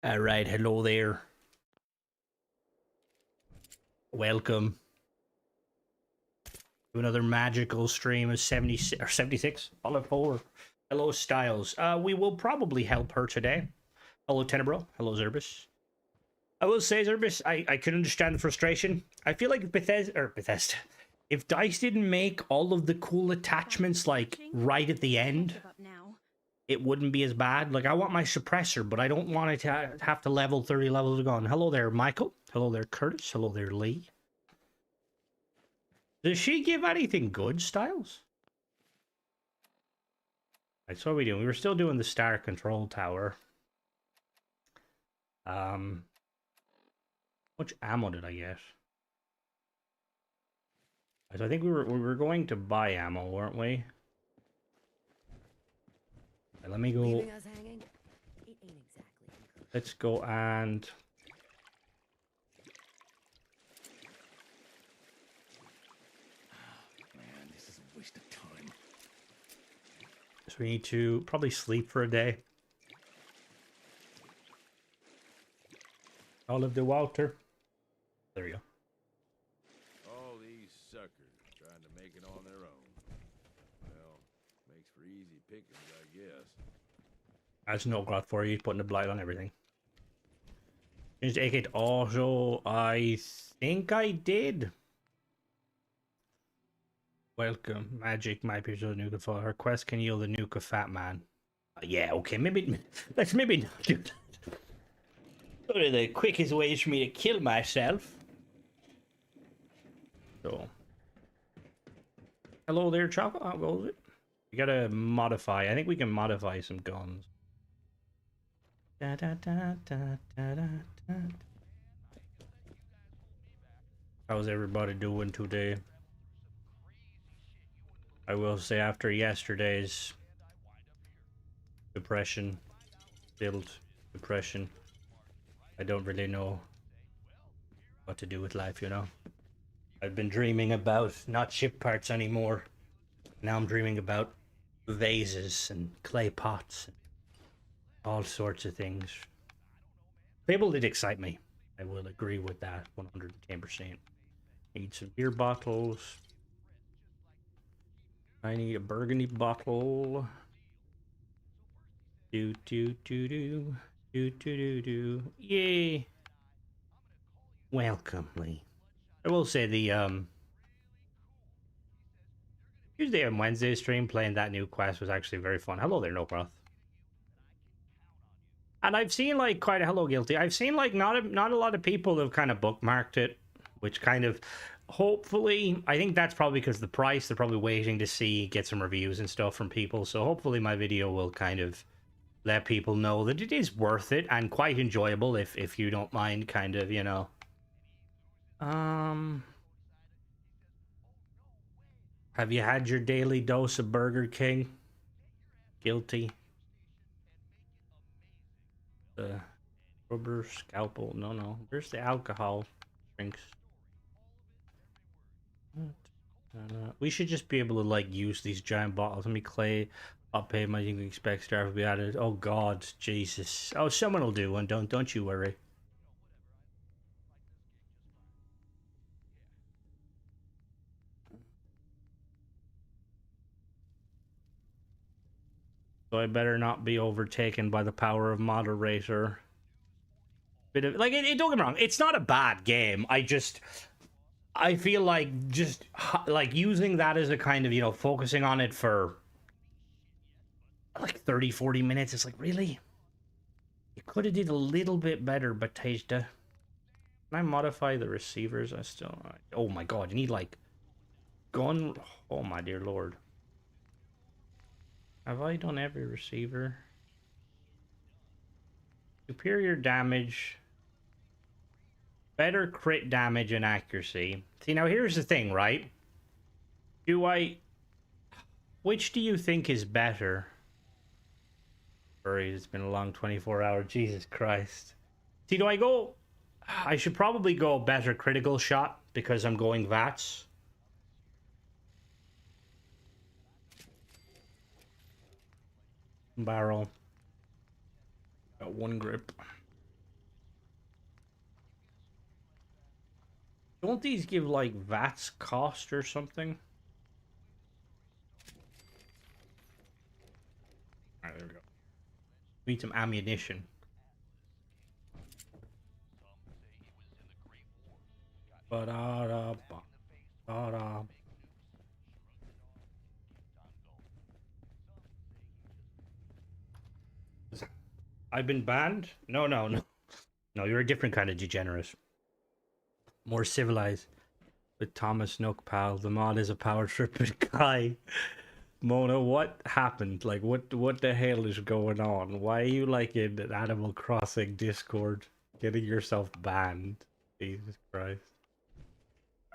All right, hello there. Welcome to another magical stream of 76 or 76. Olive 4. Hello, Styles. We will probably help her today. Hello, Tenebro. Hello, Zerbus. I will say, Zerbus, I can understand the frustration. I feel like Bethesda. If DICE didn't make all of the cool attachments like right at the end, it wouldn't be as bad. Like, I want my suppressor, but I don't want it to have to level 30 levels gone. Hello there, Michael. Hello there, Curtis. Hello there, Lee. Does she give anything good, Styles? Right, so what are we doing? We were still doing the star control tower. Much ammo did I get? So I think we were going to buy ammo, weren't we? Right, let me go. Let's go and Man, this is a waste of time. so we need to probably sleep for a day. All of the water. There we go. All these suckers trying to make it on their own. Well, makes for easy pickings, I guess. That's no grot for you, putting the blight on everything. Changed AK auto. I think I did. Welcome, Magic. My picture of the Nuka for her quest can heal the Nuka fat man. Yeah, okay, maybe let's maybe not do that. One of the quickest ways for me to kill myself. So, hello there, Chocolate. How goes it? We gotta modify. I think we can modify some guns. Da, da, da, da, da, da, da. How's everybody doing today? I will say after yesterday's depression, filled depression, I don't really know what to do with life, you know? I've been dreaming about not ship parts anymore. Now I'm dreaming about vases and clay pots and all sorts of things. Fable did excite me. I will agree with that 110%. Need some beer bottles. I need a burgundy bottle. Do do do do do do do do. Yay! Welcome, Lee. I will say the Tuesday and Wednesday stream playing that new quest was actually very fun. Hello there, No Broth. And I've seen like quite a hello guilty. I've seen like not a lot of people have kind of bookmarked it, which kind of hopefully I think that's probably because the price. They're probably waiting to see get some reviews and stuff from people. So hopefully my video will kind of let people know that it is worth it and quite enjoyable if you don't mind kind of, you know. Have you had your daily dose of Burger King? Guilty. The rubber scalpel. No. There's the alcohol drinks. We should just be able to like use these giant bottles. Let me clay up pay my you can expect staff will be added. Oh God, Jesus. Oh, someone will do one. Don't you worry. So I better not be overtaken by the power of moderator. Bit of like don't get me wrong, it's not a bad game. I feel like just like using that as a kind of, you know, focusing on it for like 30-40 minutes. It's like, really? You could have did a little bit better, Bethesda. Can I modify the receivers? I still... Oh my God, you need like gun... Oh my dear Lord. Have I done every receiver? Superior damage. Better crit damage and accuracy. See, now here's the thing, right? Which do you think is better? Sorry, it's been a long 24-hour. Jesus Christ. See, do I go... I should probably go better critical shot because I'm going VATS. Barrel. Got one grip. Don't these give like VATS cost or something? Alright, there we go. Need some ammunition. Ba-da-da-ba. Da-da. I've been banned? No, no, no. No, you're a different kind of degenerate. More civilized. With Thomas Nook, pal. The mod is a power tripping guy. Mona, what happened? Like, what the hell is going on? Why are you, like, in an Animal Crossing Discord getting yourself banned? Jesus Christ.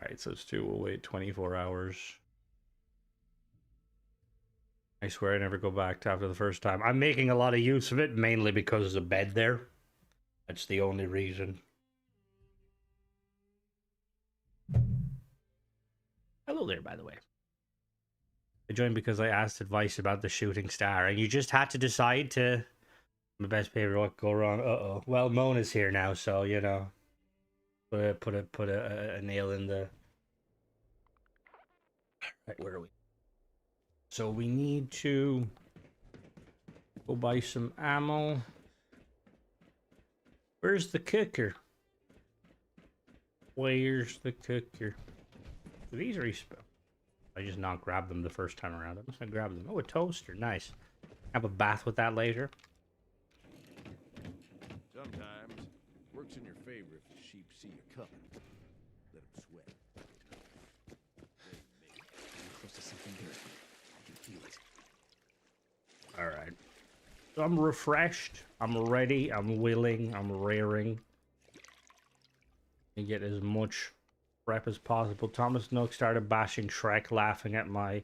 Alright, so it's 2. We'll wait 24 hours. I swear I never go back to after the first time. I'm making a lot of use of it, mainly because there's a bed there. That's the only reason. Hello there, by the way. I joined because I asked advice about the shooting star, and you just had to decide to... My best favorite, what could go wrong? Uh-oh. Well, Mona's here now, so, you know. Put a nail in the... Right, where are we? So we need to go buy some ammo. Where's the cooker? Where's the cooker? These respawn. I just not grabbed them the first time around. I'm just gonna grab them. Oh, a toaster. Nice. Have a bath with that later. Sometimes works in your favor if the sheep see you coming. Let them sweat. I'm close to something good. I can feel it. Alright. So I'm refreshed. I'm ready. I'm willing. I'm raring. And get as much prep as possible. Thomas Nook started bashing Shrek, laughing at my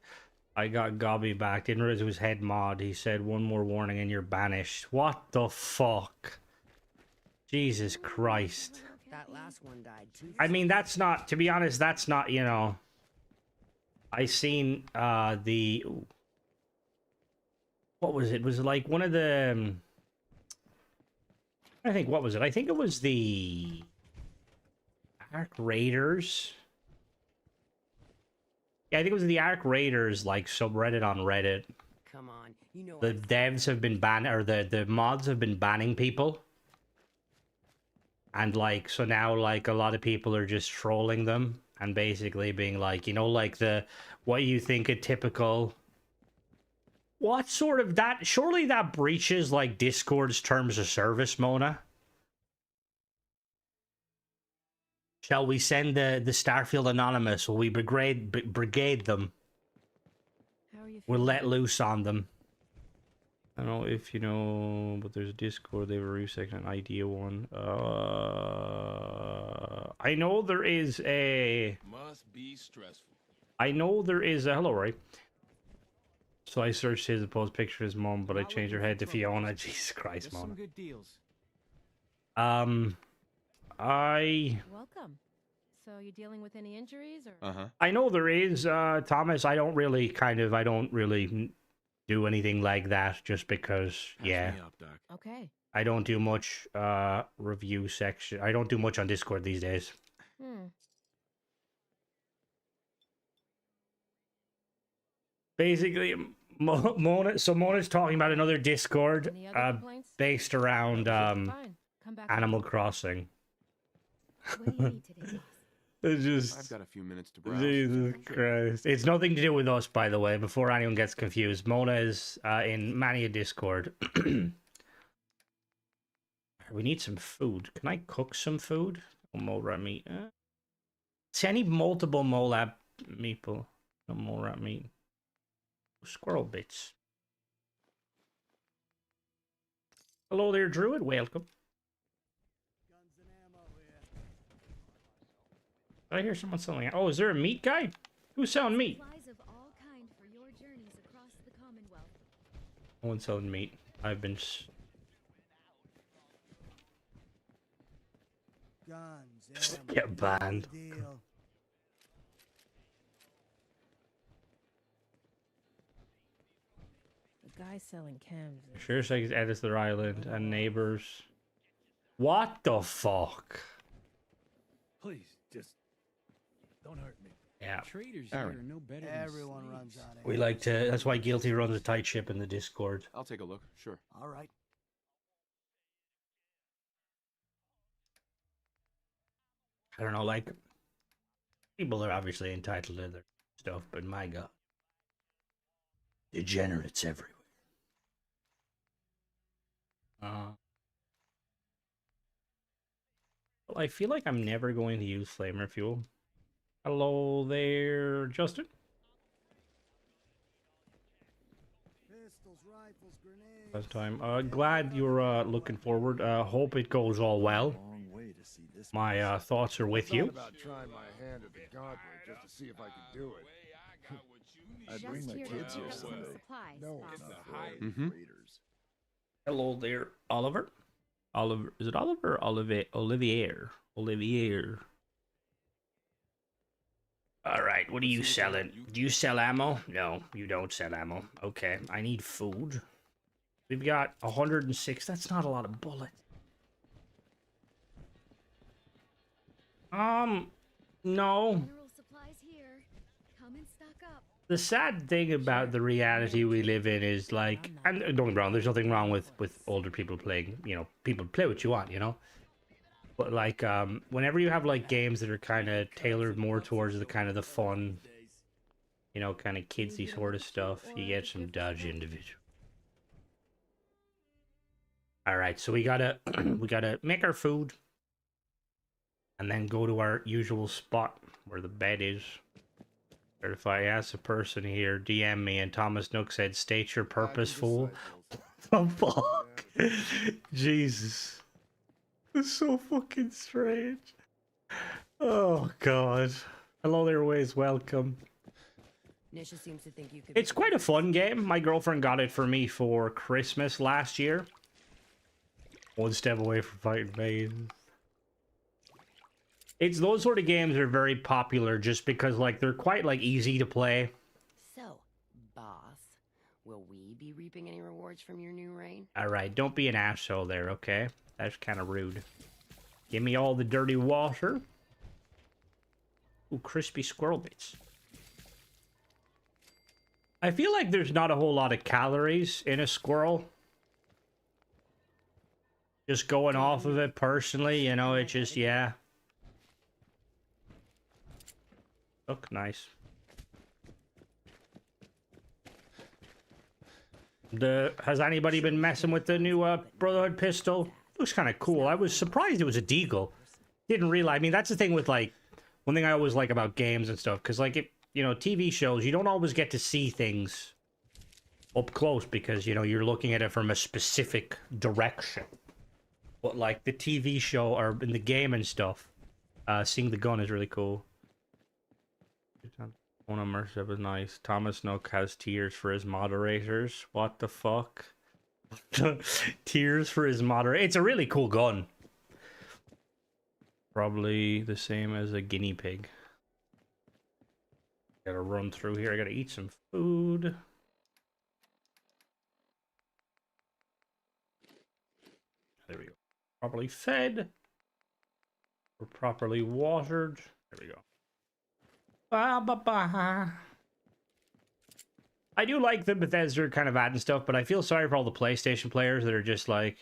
I got Gobby back. Didn't realize it was head mod. He said, one more warning and you're banished. What the fuck? Jesus Christ. That last one died too. I mean, that's not, to be honest, that's not, you know. I seen the... Ooh. What was it? Was it like one of the... I think, what was it? I think it was the... Ark Raiders. Yeah, I think it was the Ark Raiders, like, subreddit on Reddit. Come on, you know The devs have been banning, or the mods have been banning people. And, like, so now, like, a lot of people are just trolling them. And basically being like, you know, like the... What you think a typical... What sort of that... Surely that breaches, like, Discord's terms of service, Mona? Shall we send the Starfield Anonymous? Will we brigade them? How are you We'll feeling? let loose on them. I don't know if you know, but there's a Discord, they have a review section, an idea one. I know there is a... Must be stressful. I know there is a... Hello, Roy. So I searched his opposed picture of his mom, but I changed her head to Fiona. Jesus Christ, There's some Mona. good deals. Welcome. So you dealing with any injuries or? Uh-huh. I know there is, Thomas. I don't really do anything like that just because, yeah. Patch me up, Doc. Okay. I don't do much review section. I don't do much on Discord these days. Basically, Mona's talking about another Discord Any other complaints? based around Fine. Come back. Animal Crossing. What do you need today, boss? It's just... I've got a few minutes to browse. Jesus Christ. It's nothing to do with us, by the way, before anyone gets confused. Mona is in Mania Discord. We need some food. Can I cook some food? Oh, mole rat meat. See, I need multiple mole rat meeple. No mole rat meat. Squirrel bits. Hello there, Druid. Welcome. Did I hear someone selling? Oh, is there a meat guy? Who's selling meat? Supplies of all kind for your journeys across the Commonwealth. No one's selling meat. I've been... Guns, Get banned. deal. The guy selling chems. Sure says edits their island and neighbors. What the fuck? Please, just Don't hurt me. Yeah. Traders All here right. are no better Everyone than runs slaves. out of We like to. That's why Guilty runs a tight ship in the Discord. I'll take a look. Sure. All right. I don't know, like people are obviously entitled to their stuff, but my God, degenerates everywhere. Well, I feel like I'm never going to use flamer fuel. Hello there, Justin. Pistols, rifles, grenades. Last time. Glad you're looking forward. Hope it goes all well. Long way to see this. My thoughts are with you. About trying my hand at the gauntlet just to see if I could do it. Just here to pick up some supplies, No, boss. not for Mhm. raiders. Hello there, Oliver. Oliver, is it Oliver or Olivier? Olivier. All right, what are you selling? Do you sell ammo? No, you don't sell ammo. Okay, I need food. We've got 106. That's not a lot of bullets. No. General supplies here. Come and stock up. The sad thing about the reality we live in is like, and don't get me wrong, there's nothing wrong with older people playing, you know, people play what you want, you know? But like, whenever you have like games that are kind of tailored more towards the kind of the fun, you know, kind of kidsy sort of stuff, you get some dodgy individuals. All right, so we gotta make our food, and then go to our usual spot where the bed is. Or if I ask a person here, DM me, and Thomas Nook said, "State your purpose, fool." The fuck, Jesus. It's so fucking strange. Oh God. Hello there, Ways. Welcome. Nisha seems to think you could. It's quite a fun game. My girlfriend got it for me for Christmas last year. One step away from fighting maidens. It's those sort of games are very popular just because like they're quite like easy to play. So, boss, will we be reaping any rewards from your new reign? All right, don't be an asshole there, okay? That's kind of rude. Give me all the dirty water. Ooh, crispy squirrel bits. I feel like there's not a whole lot of calories in a squirrel. Just going off of it personally, you know, it just, yeah. Look, nice. Has anybody been messing with the new Brotherhood pistol? Looks kind of cool. I was surprised it was a deagle. Didn't realize. I mean, that's the thing with like one thing I always like about games and stuff, because like you know, TV shows, you don't always get to see things up close because you know you're looking at it from a specific direction. But like the TV show or in the game and stuff, seeing the gun is really cool. One immersive is nice. Thomas Nook has tears for his moderators. What the fuck? Tears for his moderator. It's a really cool gun. Probably the same as a guinea pig. Gotta run through here. I gotta eat some food. There we go. Properly fed. Or properly watered. There we go. I do like the Bethesda kind of adding stuff, but I feel sorry for all the PlayStation players that are just like,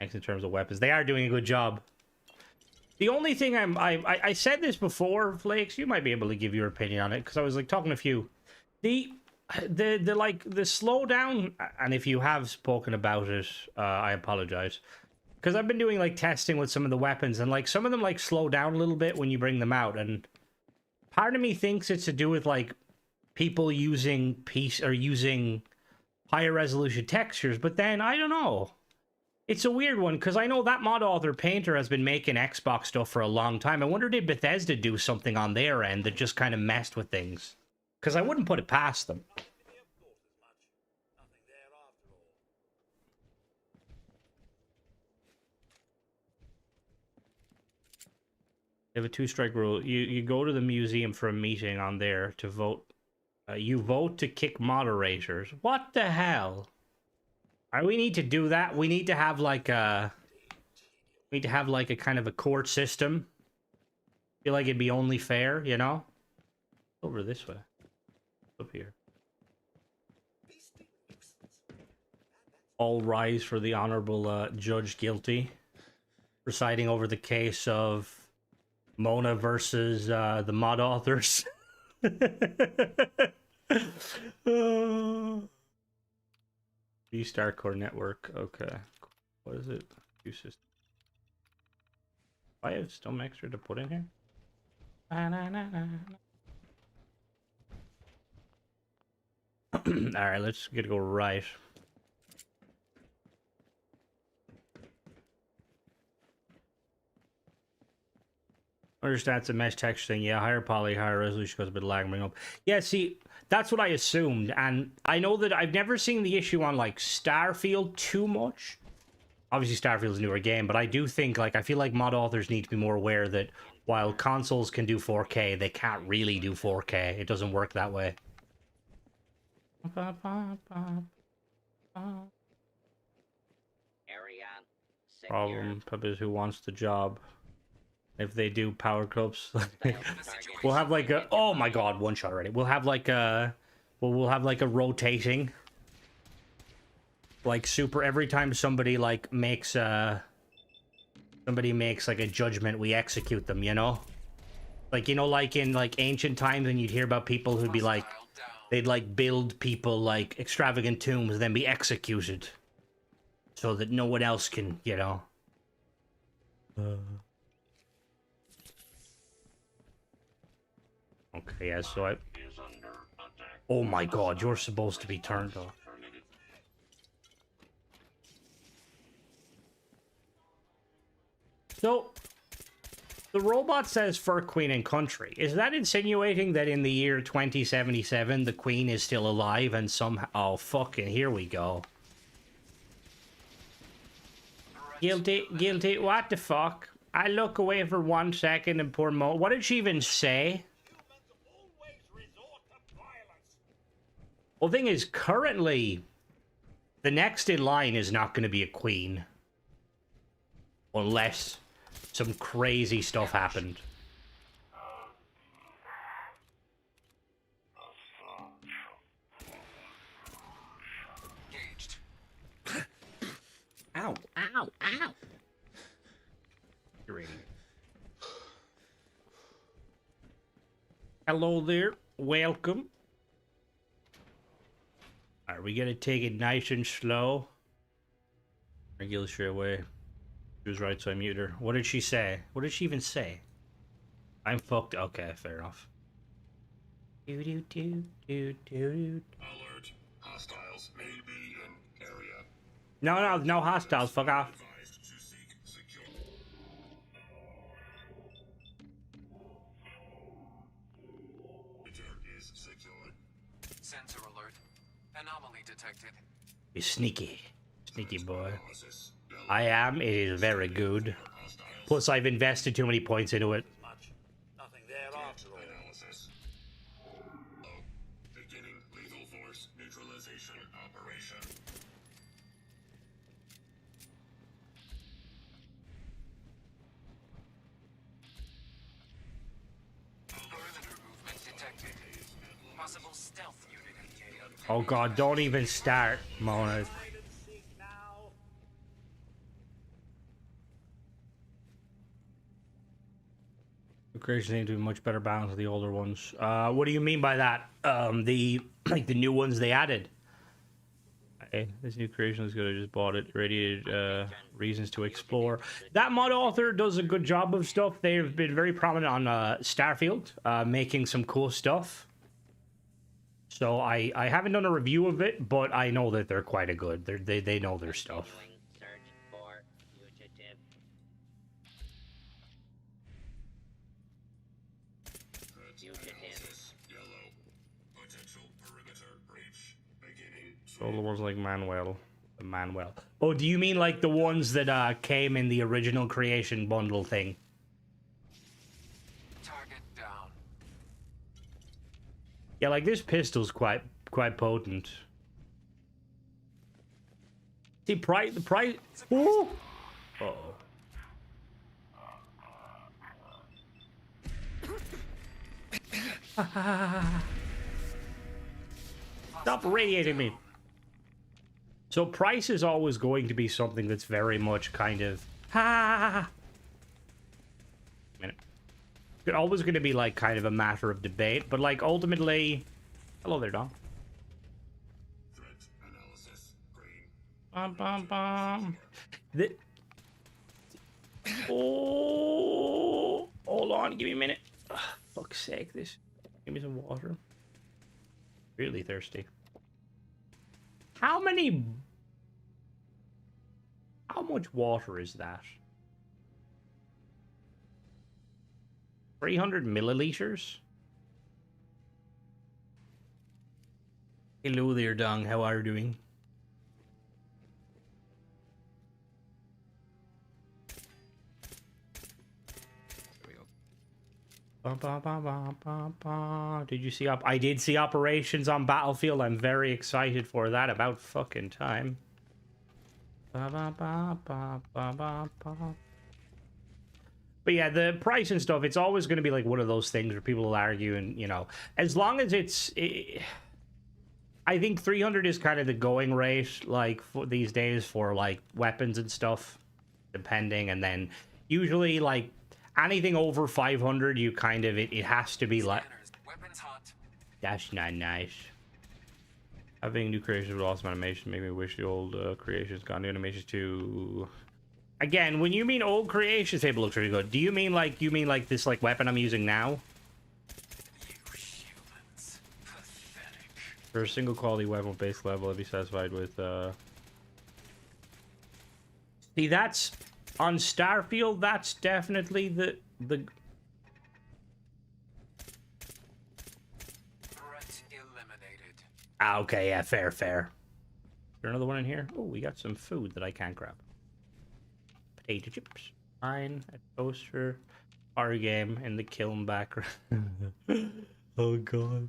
thanks in terms of weapons. They are doing a good job. The only thing I said this before, Flakes, you might be able to give your opinion on it, because I was like talking to a few. The slowdown, and if you have spoken about it, I apologize. Because I've been doing like testing with some of the weapons, and like some of them like slow down a little bit when you bring them out, and part of me thinks it's to do with like people using using higher resolution textures, but then I don't know. It's a weird one because I know that mod author Painter has been making Xbox stuff for a long time. I wonder did Bethesda do something on their end that just kind of messed with things? Because I wouldn't put it past them. You have a two-strike rule. You go to the museum for a meeting on there to vote. You vote to kick moderators. What the hell? We need to do that. We need to have like a... We need to have like a kind of a court system. Feel like it'd be only fair, you know? Over this way. Up here. All rise for the honorable judge guilty. Presiding over the case of Mona versus the mod authors. Restart core network. Okay. What is it? Q system. I have some extra to put in here. Alright, let's get to go right. Understand it's a mesh texture thing. Yeah, higher poly, higher resolution because a bit of lag bring up. Yeah, see, that's what I assumed. And I know that I've never seen the issue on, like, Starfield too much. Obviously, Starfield's a newer game, but I do think, like, I feel like mod authors need to be more aware that while consoles can do 4K, they can't really do 4K. It doesn't work that way. Problem, Peppers who wants the job. If they do power clips, we'll have like a, oh my god, one shot already. We'll have like a, we'll have like a rotating, like super, every time somebody like makes somebody makes like a judgment, we execute them, you know? Like, you know, like in like ancient times when you'd hear about people who'd be like, they'd like build people like extravagant tombs and then be executed. So that no one else can, you know. Okay, yeah, so I... Oh my god, you're supposed to be turned off. So, the robot says for Queen and Country. Is that insinuating that in the year 2077, the Queen is still alive and somehow... Oh, fucking, here we go. Guilty, what the fuck? I look away for 1 second and poor Mo... What did she even say? Well, the thing is, currently, the next in line is not going to be a queen. Unless some crazy stuff happened. Ow, ow, ow! You're Hello there, welcome. Are we gonna take it nice and slow? Regular straight away. She was right, so I muted her. What did she say? What did she even say? I'm fucked. Okay, fair enough. Do do do do do. Alert. Hostiles may be in area. No hostiles. Fuck off. Advised to seek secure. Return is secured. Sensor alert. Anomaly detected. He's sneaky. Sneaky boy. I am. It is very good. Plus, I've invested too many points into it. Nothing there after all. Analysis. Beginning lethal force neutralization operation. Perimeter movement detected. Possible stealth unit engaged. Oh god, don't even start, Mona. Creation seem to be much better balanced with the older ones. What do you mean by that? The like the new ones they added. Hey, this new creation is good. I just bought it. Radiated reasons to explore. That mod author does a good job of stuff. They've been very prominent on Starfield, making some cool stuff. So I haven't done a review of it, but I know that they're quite a good. They know their stuff. All the ones like Manuel. Oh, do you mean like the ones that came in the original creation bundle thing? Target down. Yeah, like this pistol's quite potent. See, the price. Ooh. Uh-oh. Stop radiating me. So price is always going to be something that's very much kind of minute. It's always going to be like kind of a matter of debate, but like ultimately, hello there, Dom. Threat analysis. Green. Bum, bum, bum. Oh, hold on, give me a minute. Ugh, fuck's sake, this. Give me some water. Really thirsty. How much water is that? 300 milliliters? Hello there, Dong. How are you doing? Did you see I did see operations on Battlefield. I'm very excited for that. About fucking time. But yeah, the price and stuff, it's always going to be like one of those things where people will argue, and you know, as long as I think 300 is kind of the going rate, like for these days for like weapons and stuff, depending, and then usually like anything over 500, you kind of it has to be like. Weapons hot. That's not nice. Having new creations with awesome animation made me wish the old creations got new animations too. Again, when you mean old creations, table looks really good. Do you mean like this like weapon I'm using now? You humans. Pathetic. For a single quality weapon base level, I'd be satisfied with See, that's on Starfield, that's definitely the Threat eliminated. Ah, okay, yeah, fair. Is there another one in here? Oh, we got some food that I can't grab. Potato chips. Fine. A toaster. Our game in the kiln background. Oh, God.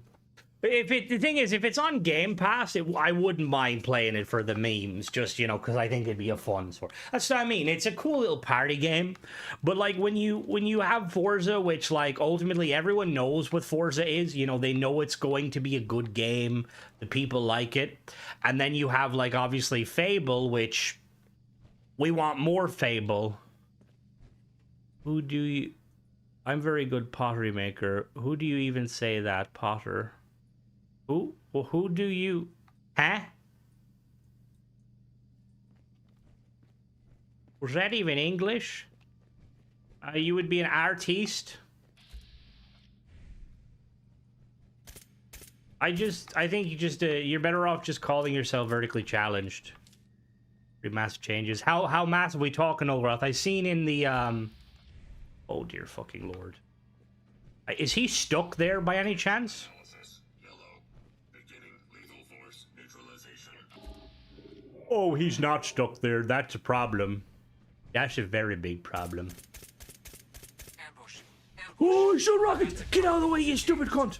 The thing is, if it's on Game Pass, I wouldn't mind playing it for the memes, just, you know, because I think it'd be a fun sort. That's what I mean. It's a cool little party game, but like when you have Forza, which like ultimately everyone knows what Forza is, you know, they know it's going to be a good game, the people like it, and then you have like obviously Fable, which we want more Fable. Who do you? I'm very good pottery maker. Who do you even say that, Potter? Who? Well, who do you... Huh? Was that even English? You would be an artiste? I think you just... you're better off just calling yourself vertically challenged. Pretty massive changes. How massive are we talking, Olroth? I seen in the... Oh, dear fucking lord. Is he stuck there by any chance? Oh, he's not stuck there. That's a problem. That's a very big problem. Ambush. Oh, shoot rockets! Get out of the way, you stupid cunt!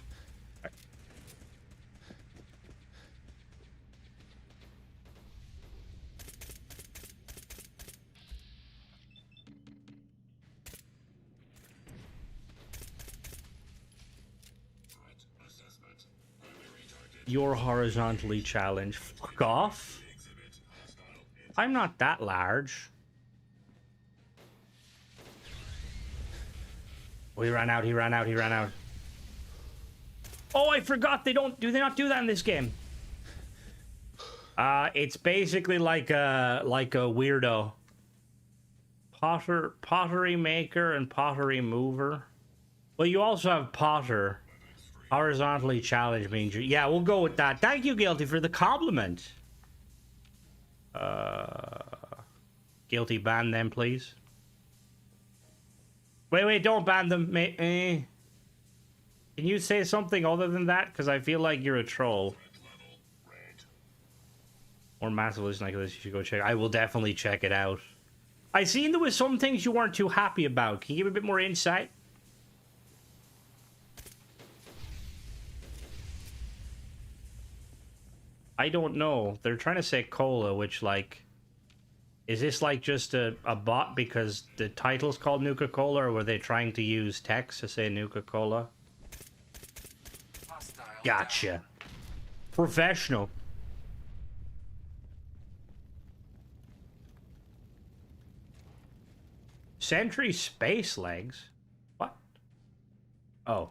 You're horizontally challenged. Fuck off. I'm not that large. Oh, he ran out. Oh, I forgot do they not do that in this game? It's basically like a weirdo. Pottery maker and pottery mover. Well, you also have Potter. Horizontally challenged means yeah, we'll go with that. Thank you, Guilty, for the compliment. Guilty, ban them, please. Wait, don't ban them. Can you say something other than that? Because I feel like you're a troll. Or massive listen like this, you should go check. I will definitely check it out. I seen there was some things you weren't too happy about. Can you give a bit more insight? I don't know. They're trying to say cola, which, like... Is this, like, just a bot because the title's called Nuka Cola, or were they trying to use text to say Nuka Cola? Gotcha. Professional. Sentry space legs? What? Oh.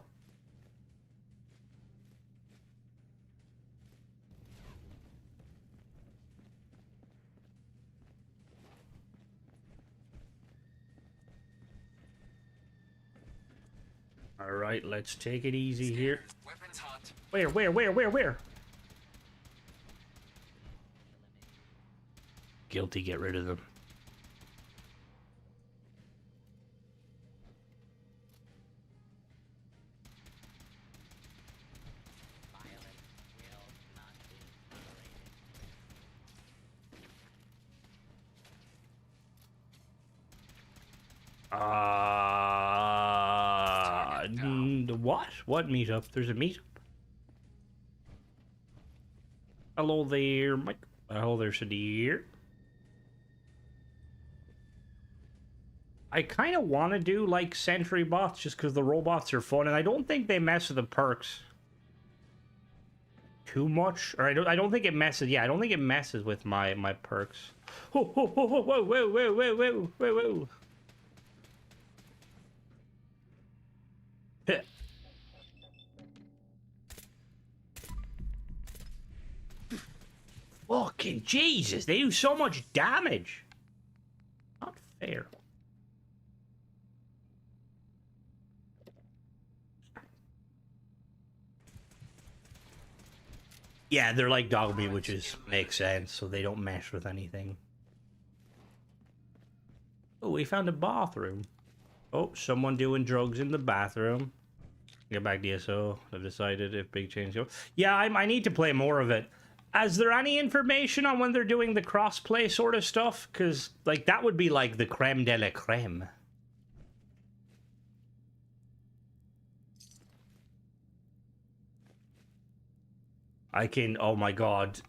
All right, let's take it easy here. Weapons hot. Where? Guilty, get rid of them. What? What meetup? There's a meetup. Hello there, Mike. Hello there, Sadir. I kind of want to do like sentry bots just because the robots are fun, and I don't think they mess with the perks too much. Or I don't think it messes. Yeah, I don't think it messes with my perks. Whoa. Fucking Jesus, they do so much damage. Not fair. Yeah, they're like dog meat, which makes sense, so they don't mesh with anything. Oh, we found a bathroom. Oh, someone doing drugs in the bathroom. Get back DSO. I've decided if big change go. Yeah, I need to play more of it. Is there any information on when they're doing the crossplay sort of stuff? Because, like, that would be like the creme de la creme. I can, oh my god.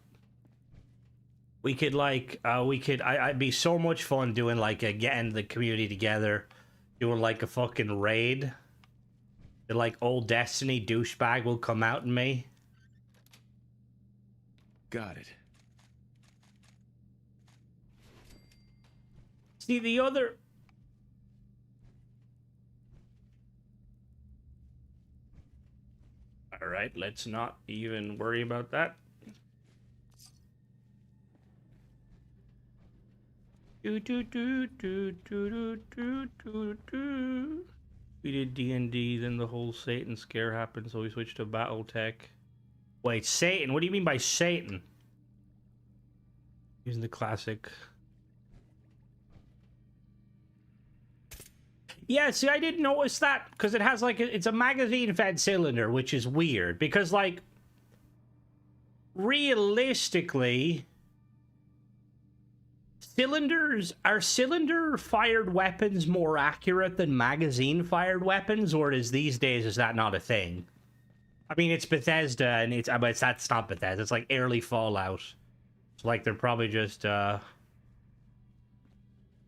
We could, like, I'd be so much fun doing, like, getting the community together, doing, like, a fucking raid. The, like, old Destiny douchebag will come out in me. Got it. See, the other... Alright, let's not even worry about that. We did D&D, then the whole Satan scare happened, so we switched to Battletech. Wait, Satan? What do you mean by Satan? Using the classic. Yeah, see, I didn't notice that, because it has, like, it's a magazine-fed cylinder, which is weird, because, like, realistically, are cylinder-fired weapons more accurate than magazine-fired weapons, or these days, is that not a thing? I mean, it's Bethesda, and that's not Bethesda, it's, like, early Fallout. So, like, they're probably just,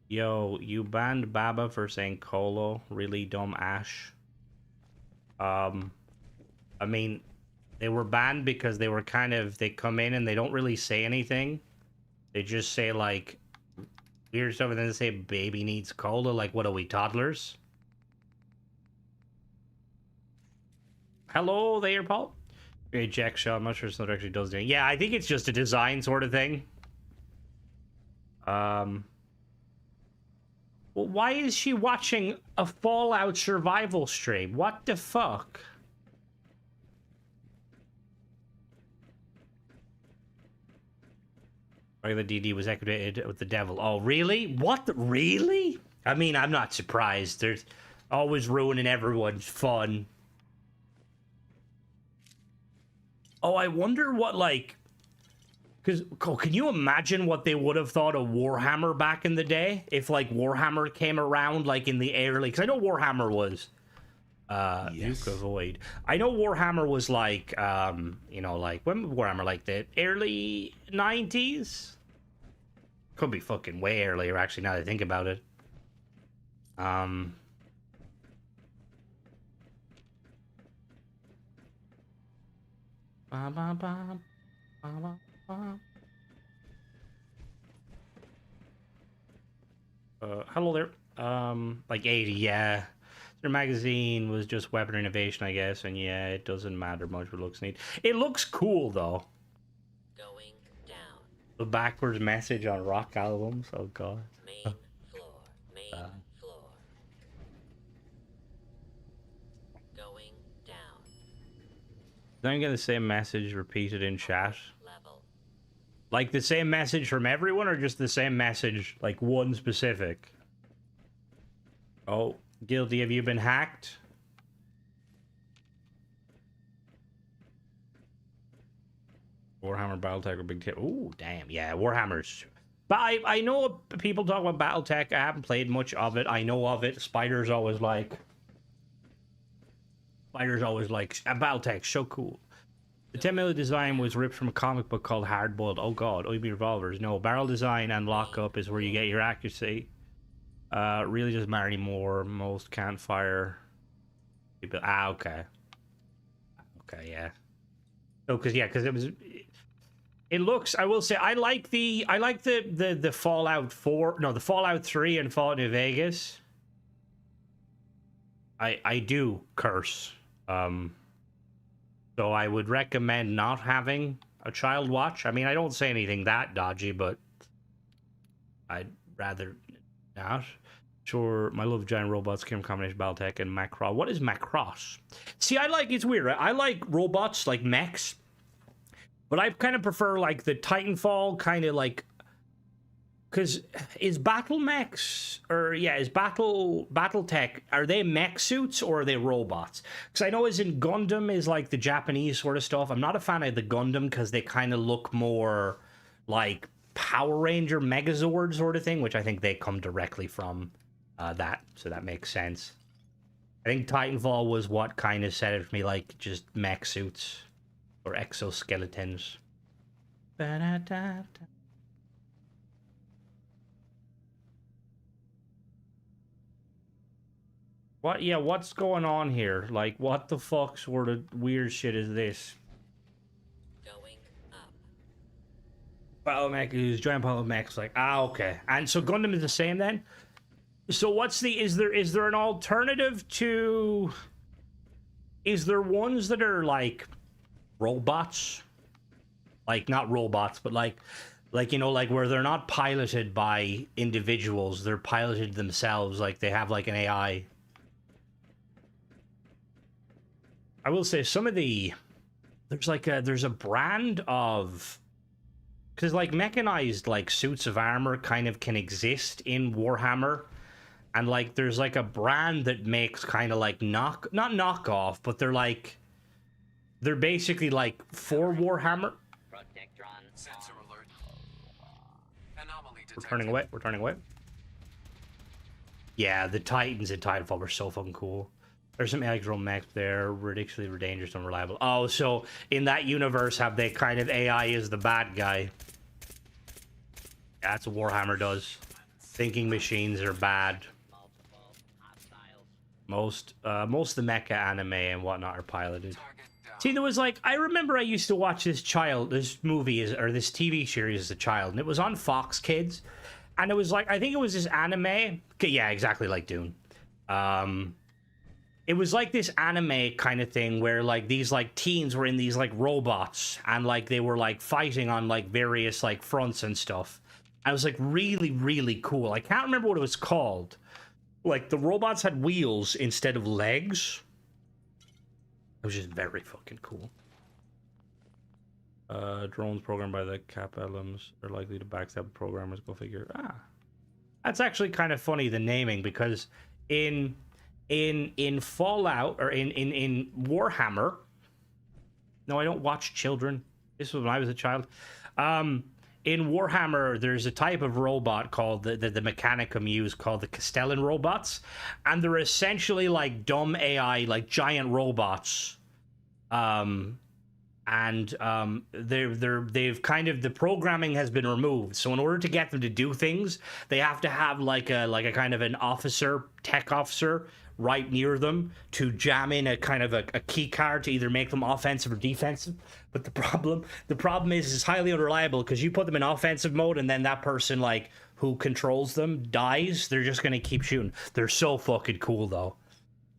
Yo, you banned Baba for saying Colo. Really dumb Ash. I mean, they were banned because they were they come in and they don't really say anything. They just say, like, weird stuff, and then they say baby needs cola. Like, what are we, toddlers? Hello there, Paul. Great Jack shot. I'm not sure if it actually does anything. Yeah, I think it's just a design sort of thing. Well, why is she watching a Fallout survival stream? What the fuck? Like the DD was activated with the devil. Oh, really? What? Really? I mean, I'm not surprised. There's always ruining everyone's fun. Oh, I wonder what, like... Because, can you imagine what they would have thought of Warhammer back in the day? If, like, Warhammer came around, like, in the early... Because I know Warhammer was... Yes. Nuka Void. I know Warhammer was, like, you know, like... When was Warhammer? Like, the early 90s? Could be fucking way earlier, actually, now that I think about it. Ba, ba, ba, ba, ba, ba. Hello there. Like 80, yeah. Their magazine was just weapon innovation, I guess, and yeah, it doesn't matter much what looks neat. It looks cool though. Going down. The backwards message on rock albums. Oh god. Main floor. Main floor. Going down. Then get the same message repeated in chat. Level. Like the same message from everyone, or just the same message, like one specific? Oh, guilty. Have you been hacked? Warhammer Battletech or Big Tip. Ooh, damn. Yeah, Warhammer's. But I know people talk about Battletech. I haven't played much of it. I know of it. Spider's always like, Battletech's so cool. The 10 mil design was ripped from a comic book called Hard Boiled. Oh god, OB revolvers. No, barrel design and lockup is where you get your accuracy. Really doesn't matter anymore. Most can't fire. People. Ah, okay. Okay, yeah. So, because it was. It looks. I will say I like the Fallout 4. No, the Fallout 3 and Fallout New Vegas. I do curse. So I would recommend not having a child watch. I mean, I don't say anything that dodgy, but I'd rather not. Sure, my love of giant robots came from combination Battletech and Macross. What is Macross? See, it's weird, right? I like robots, like mechs, but I kind of prefer like the Titanfall kind of like, because is Battle Mechs, or yeah, is Battletech, are they mech suits or are they robots? Because I know as in Gundam is like the Japanese sort of stuff. I'm not a fan of the Gundam because they kind of look more like Power Ranger Megazord sort of thing, which I think they come directly from that, so that makes sense. I think Titanfall was what kind of set it for me, like just mech suits or exoskeletons. Ba-da-da-da. What? Yeah, what's going on here? Like, what the fuck sort of weird shit is this? Going up. Battle mech is giant battle mechs. Like, okay. And so Gundam is the same then? So what's the? Is there an alternative to? Is there ones that are like robots? Like not robots, but like you know, like where they're not piloted by individuals, they're piloted themselves. Like they have like an AI. I will say some of the there's a brand of, because like mechanized like suits of armor kind of can exist in Warhammer, and like there's like a brand that makes kind of like not knockoff, but they're basically like for Warhammer. Sensor alert. Anomaly detected. We're turning away. Yeah, the Titans in Titanfall were so fucking cool. There's some actual mechs there, ridiculously dangerous and unreliable. Oh, so in that universe, have they kind of AI is the bad guy? Yeah, that's what Warhammer does. Thinking machines are bad. Most of the mecha anime and whatnot are piloted. See, there was like, I remember I used to watch this TV series as a child, and it was on Fox Kids, and it was like, I think it was this anime. Yeah, exactly like Dune. It was like this anime kind of thing where like these like teens were in these like robots and like they were like fighting on like various like fronts and stuff. And it was like really, really cool. I can't remember what it was called. Like the robots had wheels instead of legs. It was just very fucking cool. Drones programmed by the Cap Elms are likely to backstab programmers. Go figure. Ah, that's actually kind of funny, the naming, because in Fallout or in Warhammer. No, I don't watch children. This was when I was a child. In Warhammer, there's a type of robot called the Mechanicum use called the Castellan robots, and they're essentially like dumb AI, like giant robots. They've kind of, the programming has been removed. So in order to get them to do things, they have to have like a kind of an officer, tech officer, right near them to jam in a kind of a key card to either make them offensive or defensive. But the problem is it's highly unreliable because you put them in offensive mode and then that person like who controls them dies. They're just gonna keep shooting. They're so fucking cool though.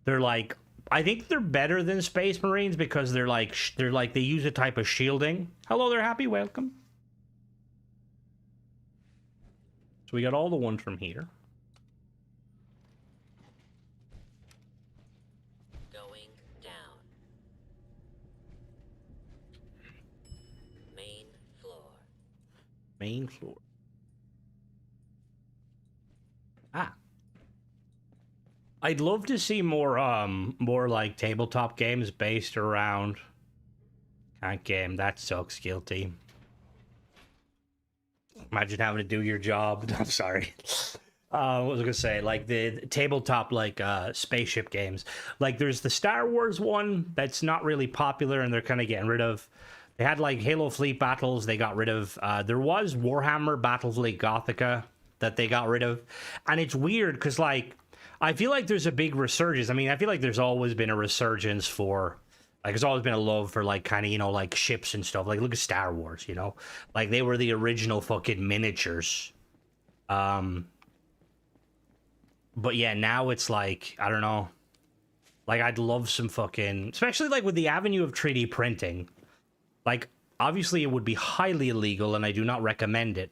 They're like, I think they're better than Space Marines because they're like they use a type of shielding. Hello there, happy, welcome. So we got all the ones from here. Going down. Main floor. Main floor. Ah. I'd love to see more like tabletop games based around can't game, that sucks, guilty. Imagine having to do your job. I'm sorry. What was I gonna say? Like the tabletop, like spaceship games. Like there's the Star Wars one that's not really popular, and they're kind of getting rid of. They had like Halo Fleet Battles. They got rid of. There was Warhammer Battlefleet Gothica that they got rid of, and it's weird because like I feel like there's a big resurgence. I mean, I feel like there's always been a resurgence for. Like, there's always been a love for, like, kind of, you know, like, ships and stuff. Like, look at Star Wars, you know? Like, they were the original fucking miniatures. But, yeah, now it's, like, I don't know. Like, I'd love some fucking... Especially, like, with the avenue of 3D printing. Like, obviously, it would be highly illegal, and I do not recommend it.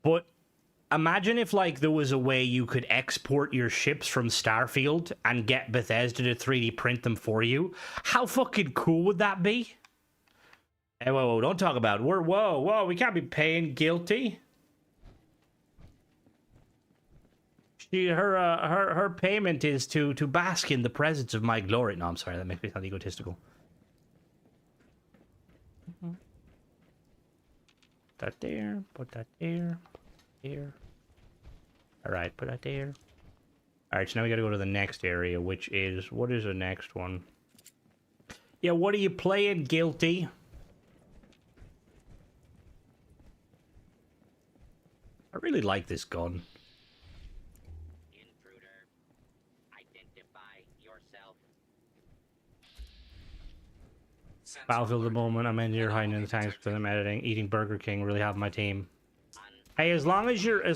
But... Imagine if, like, there was a way you could export your ships from Starfield and get Bethesda to 3D print them for you. How fucking cool would that be? Hey, whoa, don't talk about it. Whoa, we can't be paying guilty. Her payment is to bask in the presence of my glory. No, I'm sorry, that makes me sound egotistical. Put that there, put that there, here. Alright, put that there. Alright, so now we gotta go to the next area, which is... What is the next one? Yeah, what are you playing, guilty? I really like this gun. Intruder, identify yourself. Battlefield at the moment, I'm in here hiding in the tanks because I'm editing. Eating Burger King, really having my team. Hey, as long as you're there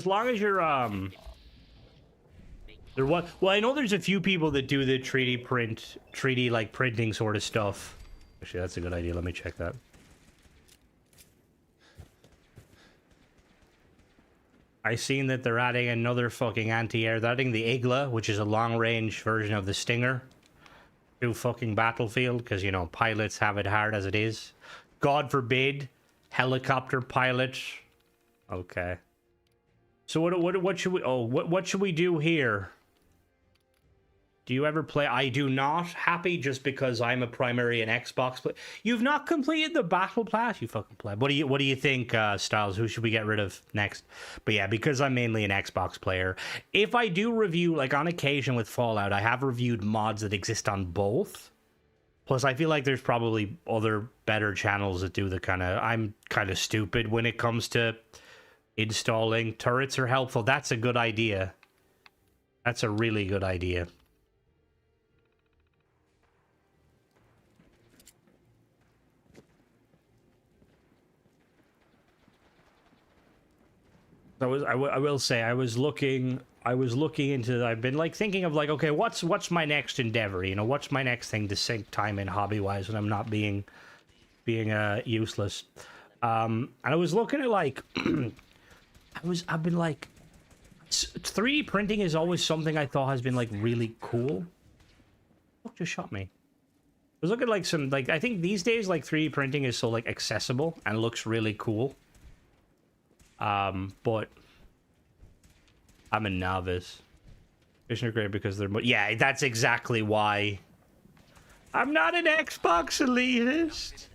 was well, I know there's a few people that do the 3D like printing sort of stuff. Actually, that's a good idea. Let me check that. I seen that they're adding another fucking anti-air. They're adding the Igla, which is a long-range version of the Stinger, to fucking Battlefield because you know pilots have it hard as it is. God forbid, helicopter pilots. Okay. So what should we what should we do here? Do you ever play? I do not. Happy just because I'm a primary an Xbox player. You've not completed the battle pass. You fucking play. What do you think, Styles? Who should we get rid of next? But yeah, because I'm mainly an Xbox player. If I do review, like on occasion with Fallout, I have reviewed mods that exist on both. Plus, I feel like there's probably other better channels that do the kind of... I'm kind of stupid when it comes to installing. Turrets are helpful. That's a good idea. That's a really good idea. I will say I was looking into. I've been like thinking of like, okay, what's my next endeavor? You know, what's my next thing to sink time in hobby wise when I'm not being useless. And I was looking at like, I've been like, 3D printing is always something I thought has been like really cool. What just shot me? I was looking at like some like I think these days like 3D printing is so like accessible and looks really cool. But I'm a novice. Isn't it great because they're... Yeah, that's exactly why. I'm not an Xbox elitist.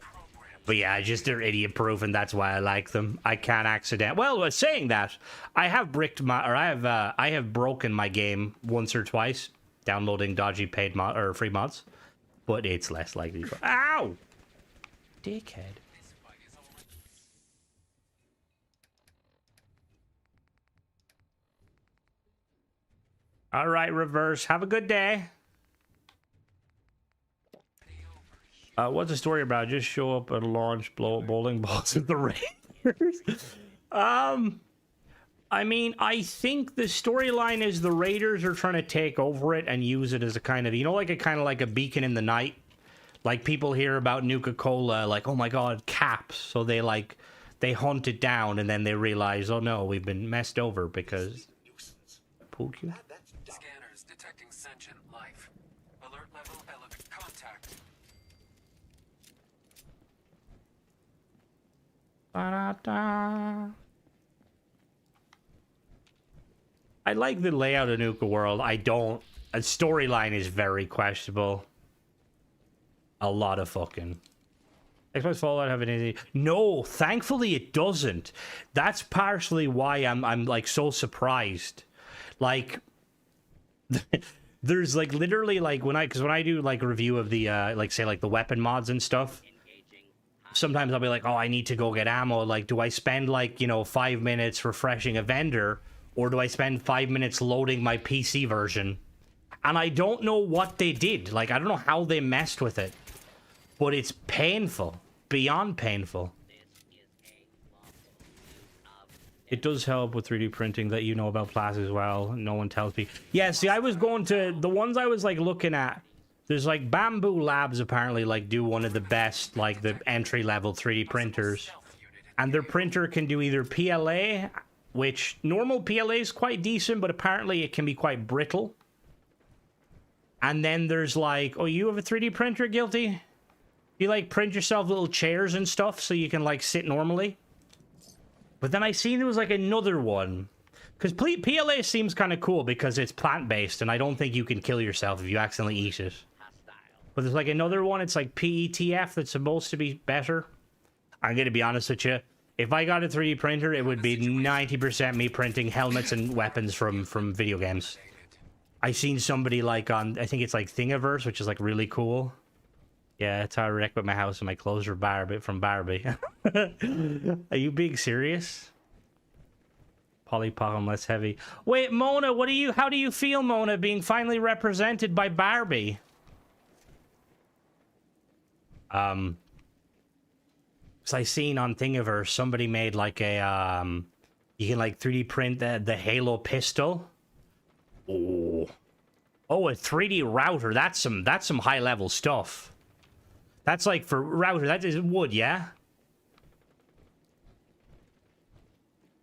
But yeah, they're idiot-proof, and that's why I like them. I can't accident... Well, saying that, I have I have broken my game once or twice, downloading dodgy paid mod or free mods. But it's less likely. Ow! Dickhead. All right, Reverse. Have a good day. What's the story about? Just show up and launch, blow up bowling balls at the Raiders. I mean, I think the storyline is the Raiders are trying to take over it and use it as a kind of, you know, like a kind of like a beacon in the night. Like people hear about Nuka Cola, like, oh my god, caps. So they like, they hunt it down and then they realize, oh no, we've been messed over because... Pookie? Scanners detecting sentient life. Alert level elevated. Contact. Ba-da-da. I like the layout of Nuka World. I don't... A storyline is very questionable. A lot of fucking... Xbox Fallout have anything? No, thankfully it doesn't. That's partially why I'm like so surprised. Like... There's like literally like when I do like a review of the like say like the weapon mods and stuff, sometimes I'll be like, oh, I need to go get ammo. Like, do I spend like, you know, 5 minutes refreshing a vendor, or do I spend 5 minutes loading my PC version? And I don't know what they did. Like, I don't know how they messed with it, but it's painful, beyond painful. It does help with 3D printing that you know about plastic as well. No one tells me. Yeah, see, I was going to... The ones I was, like, looking at... There's, like, Bamboo Labs apparently, like, do one of the best, like, the entry-level 3D printers. And their printer can do either PLA, which normal PLA is quite decent, but apparently it can be quite brittle. And then there's, like... Oh, you have a 3D printer, Guilty? You, like, print yourself little chairs and stuff so you can, like, sit normally? But then I seen there was like another one. Because PLA seems kind of cool because it's plant-based and I don't think you can kill yourself if you accidentally eat it. But there's like another one, it's like PETF that's supposed to be better. I'm going to be honest with you. If I got a 3D printer, it would be 90% me printing helmets and weapons from video games. I seen somebody like on, I think it's like Thingiverse, which is like really cool. Yeah, that's how I wreck with my house and my clothes are Barbie from Barbie. Are you being serious? Polypon less heavy. Wait, Mona, how do you feel, Mona, being finally represented by Barbie? So I seen on Thingiverse somebody made like a you can like 3D print the Halo pistol. Oh, a 3D router. That's some high level stuff. That's like for router. That is wood, yeah?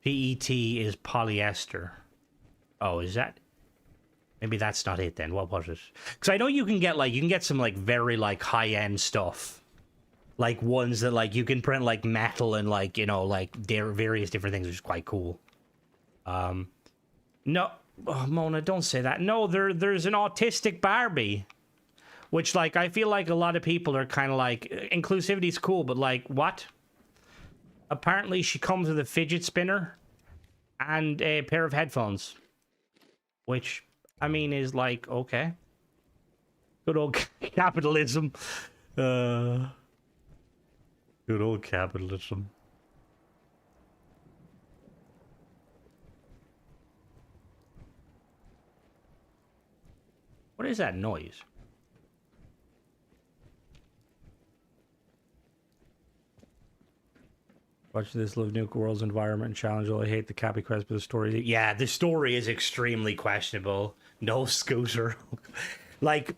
PET is polyester. Oh, is that? Maybe that's not it then. What was it? Because I know you can get some like very like high-end stuff. Like ones that like you can print like metal and like, you know, like various different things, which is quite cool. No, oh, Mona, don't say that. No, there's an autistic Barbie. Which, like, I feel like a lot of people are kind of like, inclusivity's cool, but, like, what? Apparently, she comes with a fidget spinner and a pair of headphones. Which, I mean, is like, okay. Good old capitalism. Good old capitalism. What is that noise? Watch this live Nuka World's environment challenge. I hate the Cappy Quest, but the story... Yeah, the story is extremely questionable. No scooter. Like,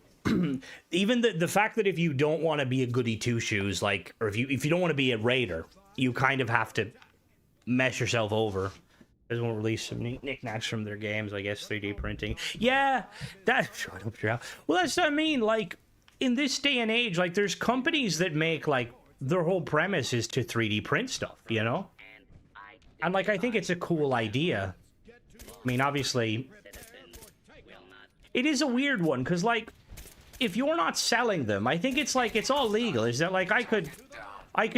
even the fact that if you don't want to be a goody two-shoes, like, or if you don't want to be a raider, you kind of have to mess yourself over. They won't release some knickknacks from their games, I guess, 3D printing. Yeah, shut up, Joe. Well, that's what I mean. Like, in this day and age, like, there's companies that make, like, their whole premise is to 3D print stuff, you know? And, like, I think it's a cool idea. I mean, obviously, it is a weird one, because, like, if you're not selling them, I think it's, like, it's all legal. Is that, like, I could,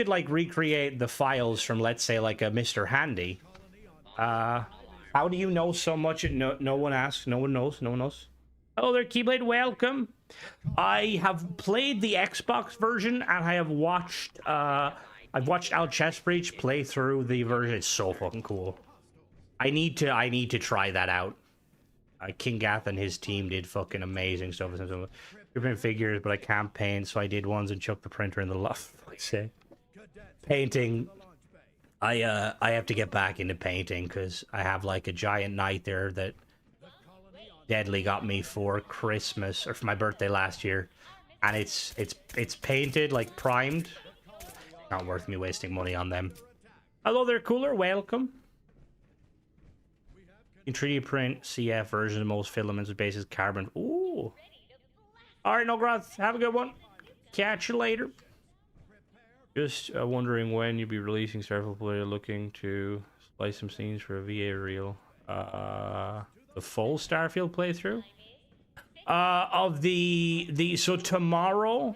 like, recreate the files from, let's say, like, a Mr. Handy. How do you know so much? No one asks. No one knows. No one knows. Hello there, Keyblade. Welcome. I have played the Xbox version, and I have watched, I've watched Al Chessbreach play through the version. It's so fucking cool. I need to try that out. King Gath and his team did fucking amazing stuff. You print figures, but I can't paint, so I did ones and chucked the printer in the loft. Say, painting. I have to get back into painting because I have like a giant knight there that Deadly got me for Christmas or for my birthday last year, and it's painted, like primed. Not worth me wasting money on them. Hello there, Cooler. Welcome. In 3D print CF version of most filaments with basis carbon. Ooh. All right, Nogrod. Have a good one. Catch you later. Just wondering when you'll be releasing Starfield Player, looking to splice some scenes for a VA reel. The full Starfield playthrough? Of the so tomorrow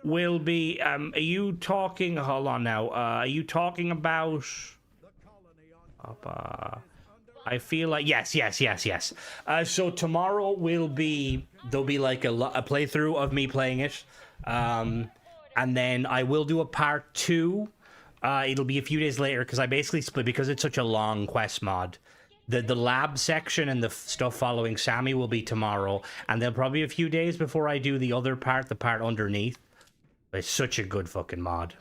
will be are you talking, hold on now, are you talking about I feel like yes. So tomorrow will be, there'll be like a playthrough of me playing it, and then I will do a part 2. It'll be a few days later because I basically split, because it's such a long quest mod. The lab section and the stuff following Sammy will be tomorrow, and there'll probably be a few days before I do the other part, the part underneath. But it's such a good fucking mod.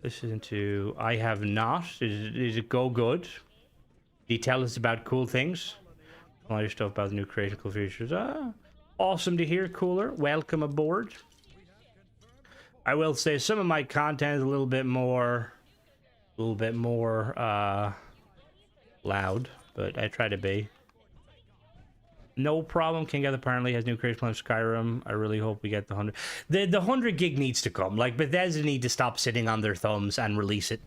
Listen to, I have not. Is it go good? Did he tell us about cool things? A lot of stuff about the new creation, cool features. Awesome to hear, Cooler. Welcome aboard. I will say some of my content is a little bit more loud, but I try to be. No problem. King Gath apparently has new creation plan for Skyrim. I really hope we get the 100. The 100 gig needs to come. Like, Bethesda need to stop sitting on their thumbs and release it.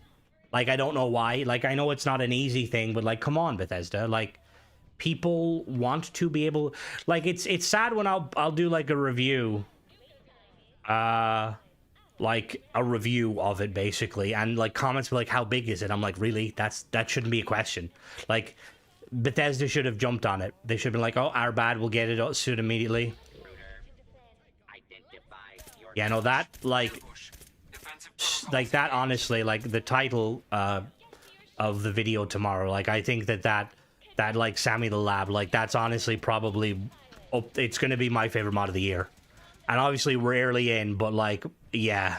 Like, I don't know why. Like, I know it's not an easy thing, but like, come on, Bethesda. Like, people want to be able. Like, it's sad when I'll do like a review. Like a review of it basically, and like comments be like, how big is it? I'm like, really? That shouldn't be a question. Like, Bethesda should have jumped on it. They should have been like, oh, our bad, we'll get it soon immediately. Yeah, no, that like that honestly, like the title of the video tomorrow, like I think that like Sammy the Lab, like that's honestly probably it's gonna be my favorite mod of the year. And obviously rarely in, but like, yeah.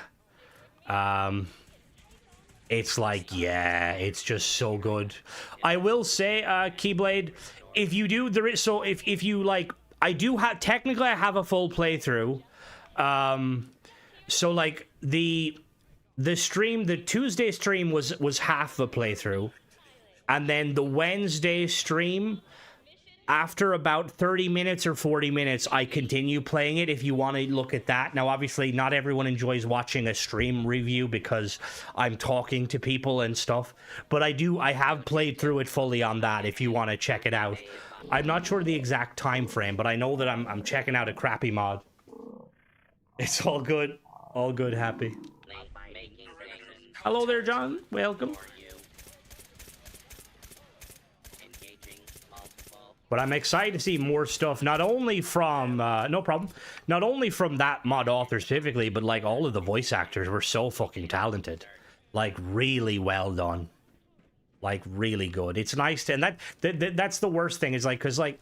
It's like, yeah, it's just so good. I will say, Keyblade, if you do, there is, so if you like, I do have, technically I have a full playthrough. So like the stream, the Tuesday stream was half a playthrough. And then the Wednesday stream, after about 30 minutes or 40 minutes, I continue playing it if you want to look at that. Now, obviously, not everyone enjoys watching a stream review because I'm talking to people and stuff. But I have played through it fully on that if you want to check it out. I'm not sure the exact time frame, but I know that I'm checking out a crappy mod. It's all good. All good, happy. Hello there, John. Welcome. But I'm excited to see more stuff, not only from, no problem, not only from that mod author specifically, but like all of the voice actors were so fucking talented. Like really well done. Like really good. It's nice to, and that's the worst thing is like, cause like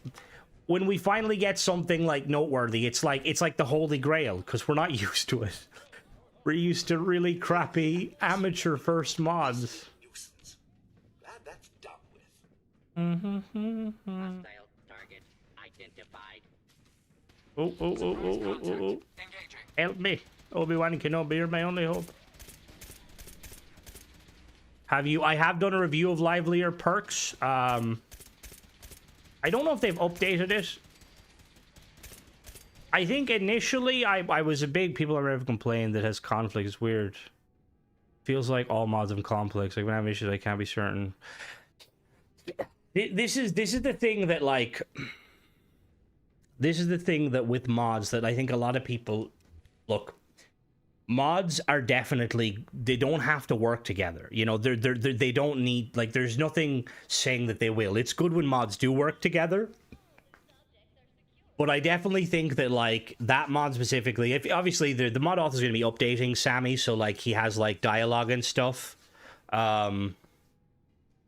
when we finally get something like noteworthy, it's like the Holy Grail, cause we're not used to it. We're used to really crappy amateur first mods. Oh. Help me. Obi-Wan Kenobi, you're my only hope. I have done a review of Livelier Perks. I don't know if they've updated it. I think initially I was a big, people are ever complained that has conflict. It's weird. Feels like all mods have conflicts. Like when I have issues, I can't be certain. This is the thing that like, this is the thing that with mods that I think a lot of people, look, mods are definitely, they don't have to work together. You know, they don't need, like, there's nothing saying that they will. It's good when mods do work together. But I definitely think that, like, that mod specifically, if obviously the mod author is going to be updating Sammy, so, like, he has, like, dialogue and stuff.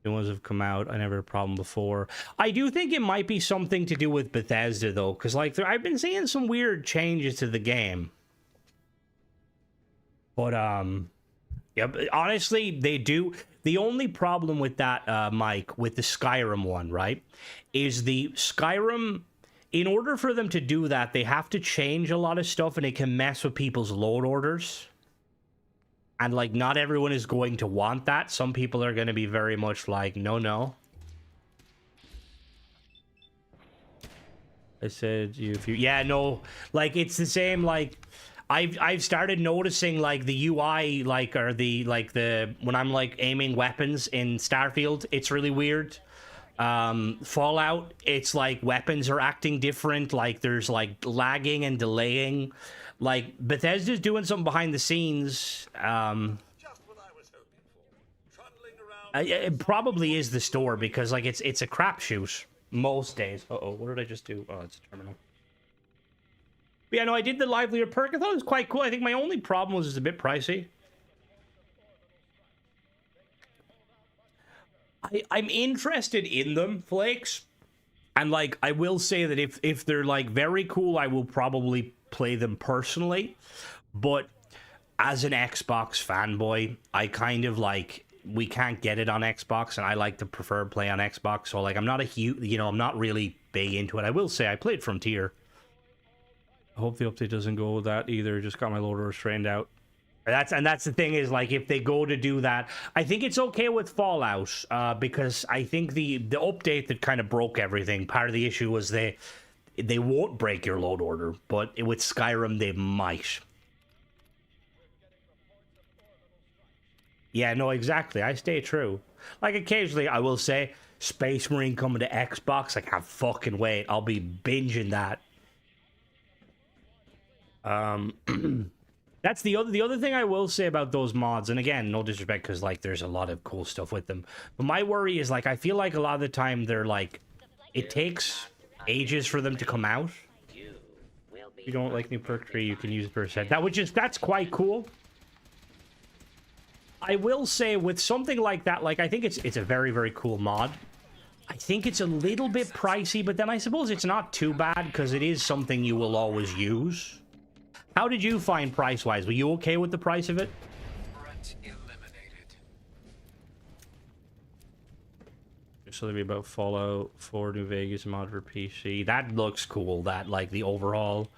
New ones have come out. I never had a problem before. I do think it might be something to do with Bethesda, though, because, like, I've been seeing some weird changes to the game. But, yeah, but honestly, they do. The only problem with that, Mike, with the Skyrim one, right, is the Skyrim, in order for them to do that, they have to change a lot of stuff, and it can mess with people's load orders. And, like, not everyone is going to want that. Some people are going to be very much like, no, no. I said, if you... Yeah, no. Like, it's the same, like... I've started noticing, like, the UI, like, or the, like, the... When I'm, like, aiming weapons in Starfield, it's really weird. Fallout, it's, like, weapons are acting different. Like, there's, like, lagging and delaying. Like, Bethesda's doing something behind the scenes. It probably is the store because, like, it's a crapshoot most days. Uh-oh, what did I just do? Oh, it's a terminal. But yeah, no, I did the livelier perk. I thought it was quite cool. I think my only problem was it's a bit pricey. I'm interested in them, Flakes. And, like, I will say that if they're, like, very cool, I will probably play them personally. But as an Xbox fanboy, I kind of, like, we can't get it on Xbox, and I like to prefer play on Xbox. So, like, I'm not a huge, you know, I'm not really big into it. I will say I played Frontier. I hope the update doesn't go with that either. Just got my loader straightened out. That's the thing is, like, if they go to do that, I think it's okay with Fallout, because I think the update that kind of broke everything, part of the issue was they won't break your load order, but with Skyrim they might. Yeah, no, exactly. I stay true. Like, occasionally I will say, Space Marine coming to Xbox, I can't fucking wait. I'll be binging that. That's the other thing I will say about those mods, and again, no disrespect, because, like, there's a lot of cool stuff with them. But my worry is, like, I feel like a lot of the time they're, like, it takes ages for them to come out. If you don't like new perk tree, you can use it per set. That's quite cool. I will say with something like that, like, I think it's a very, very cool mod. I think it's a little bit pricey, but then I suppose it's not too bad because it is something you will always use. How did you find price-wise? Were you okay with the price of it? Threat eliminated. So there'll be about Fallout 4 New Vegas mod for PC. That looks cool. That, like, the overall.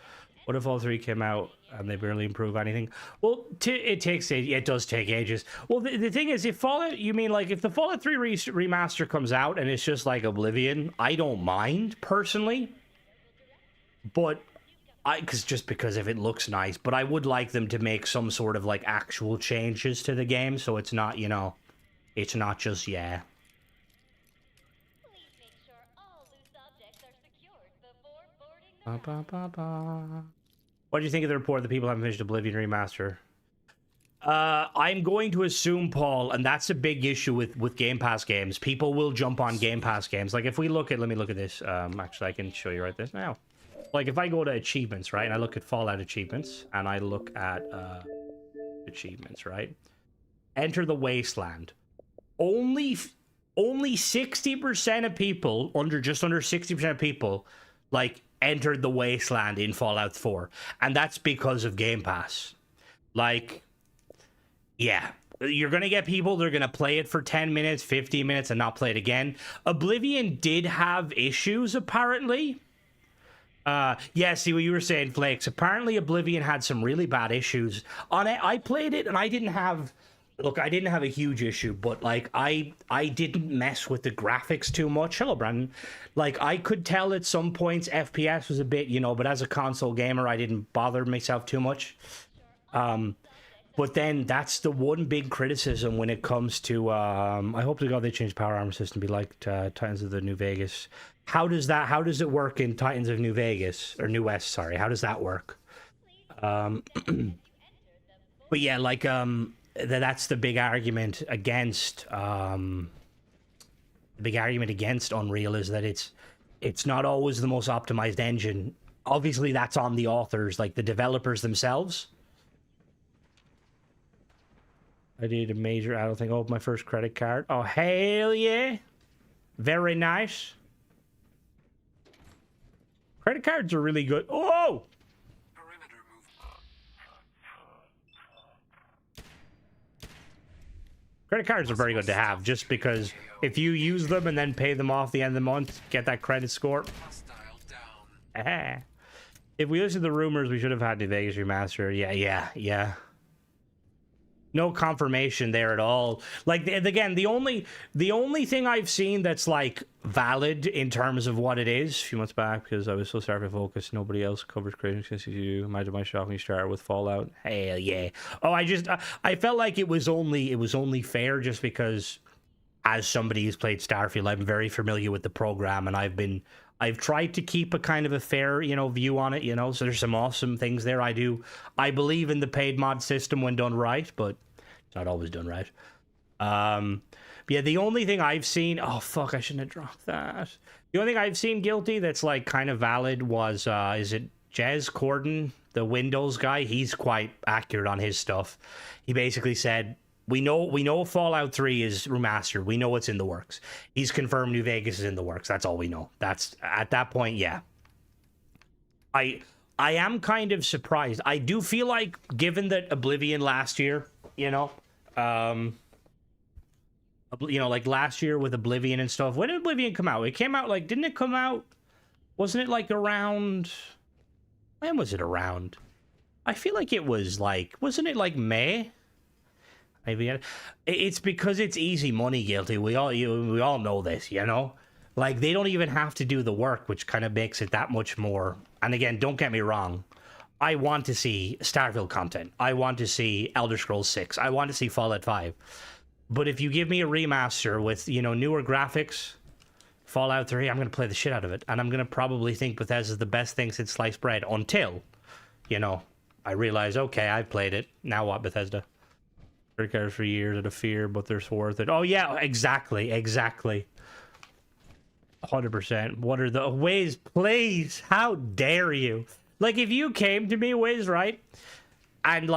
What if all three came out and they barely improve anything? Well, it does take ages. Well, the thing is, if Fallout, you mean, like, if the Fallout 3 remaster comes out and it's just like Oblivion, I don't mind personally. But because if it looks nice, but I would like them to make some sort of, like, actual changes to the game, so it's not, you know, it's not just, yeah. Please make sure all loose objects are secured before boarding the What do you think of the report that people haven't finished Oblivion Remaster? I'm going to assume, Paul, and that's a big issue with Game Pass games. People will jump on Game Pass games. Like, if we look at, let me look at this. Actually, I can show you right this now. Like, if I go to achievements, right, and I look at Fallout achievements, and I look at achievements, right? Enter the Wasteland. Only 60% of people, just under 60% of people, like, entered the Wasteland in Fallout 4. And that's because of Game Pass. Like, yeah. You're going to get people, they're going to play it for 10 minutes, 15 minutes, and not play it again. Oblivion did have issues, apparently. Yeah, see what you were saying, Flakes. Apparently, Oblivion had some really bad issues on it. I played it, and I didn't have a huge issue, but, like, I didn't mess with the graphics too much. Hello, Brandon. Like, I could tell at some points FPS was a bit, you know, but as a console gamer, I didn't bother myself too much. But then that's the one big criticism when it comes to, I hope to God they change power armor system to be like Titans of the New Vegas. How does it work in Titans of New Vegas, or New West, sorry? How does that work? But yeah, like, that's the big argument against, Unreal is that it's not always the most optimized engine. Obviously, that's on the authors, like the developers themselves. I need a major adult thing. Oh, my first credit card. Oh, hell yeah. Very nice. Credit cards are really good. Oh! Perimeter move. Credit cards are very good to have just because if you use them and then pay them off the end of the month, get that credit score. Hostile down. If we listen to the rumors, we should have had New Vegas remastered. Yeah. No confirmation there at all. Like, again, the only thing I've seen that's like valid in terms of what it is a few months back, because I was so starved focused, nobody else covers creating since you. Imagine my shock when you started with Fallout. Hell yeah. Oh, I felt like it was only fair just because as somebody who's played Starfield, I'm very familiar with the program, and I've tried to keep a kind of a fair, view on it, so there's some awesome things there. I believe in the paid mod system when done right, but it's not always done right. Yeah, the only thing I've seen, oh fuck, I shouldn't have dropped that. The only thing I've seen guilty that's like kind of valid was, is it Jez Corden, the Windows guy? He's quite accurate on his stuff. He basically said, we know Fallout 3 is remastered. We know it's in the works. He's confirmed New Vegas is in the works. That's all we know. That's at that point, yeah. I am kind of surprised. I do feel like, given that Oblivion last year, like last year with Oblivion and stuff. When did Oblivion come out? It came out like, didn't it come out? Wasn't it like around? When was it around? I feel like it was like, wasn't it like May? Maybe it's because it's easy money, Guilty. We all know this, Like, they don't even have to do the work, which kind of makes it that much more. And again, don't get me wrong. I want to see Starfield content. I want to see Elder Scrolls 6. I want to see Fallout 5. But if you give me a remaster with, newer graphics, Fallout 3, I'm going to play the shit out of it. And I'm going to probably think Bethesda's the best thing since sliced bread until, I realize, okay, I've played it. Now what, Bethesda? Credit cards for years out of fear, but they're so worth it. Oh, yeah, exactly. 100%. What are the ways? Please, how dare you? Like, if you came to me, Wiz, right? And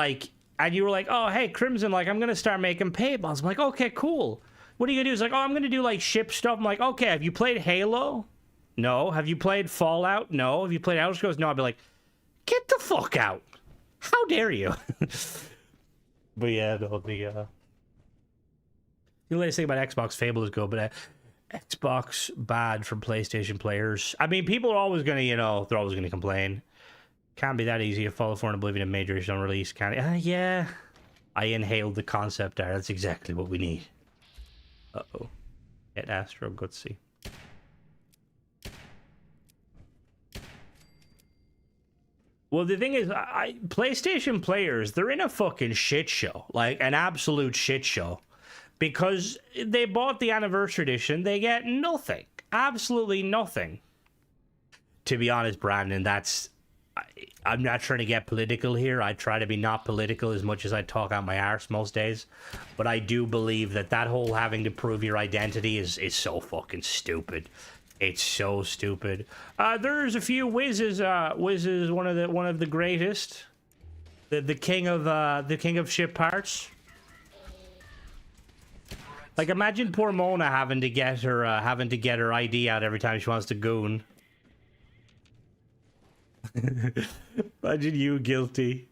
you were like, oh, hey, Crimson, like, I'm going to start making payables. I'm like, okay, cool. What are you going to do? It's like, oh, I'm going to do, like, ship stuff. I'm like, okay, have you played Halo? No. Have you played Fallout? No. Have you played Elder Scrolls? No. I'd be like, get the fuck out. How dare you? But yeah, the latest thing about Xbox, Fable is good, but Xbox bad from PlayStation players. I mean, people are always gonna, they're always gonna complain. Can't be that easy to follow for an Oblivion and majors on release, can it? Yeah. I inhaled the concept art. That's exactly what we need. Uh-oh. Hit Astro Gutsy. Well, the thing is, PlayStation players, they're in a fucking shit show. Like, an absolute shit show. Because they bought the Anniversary Edition, they get nothing. Absolutely nothing. To be honest, Brandon, I'm not trying to get political here. I try to be not political as much as I talk out my arse most days. But I do believe that whole having to prove your identity is so fucking stupid. It's so stupid. There's a few whizzes. Wiz is one of the greatest. The king of ship parts. Like, imagine poor Mona having to get her ID out every time she wants to goon. Imagine you guilty.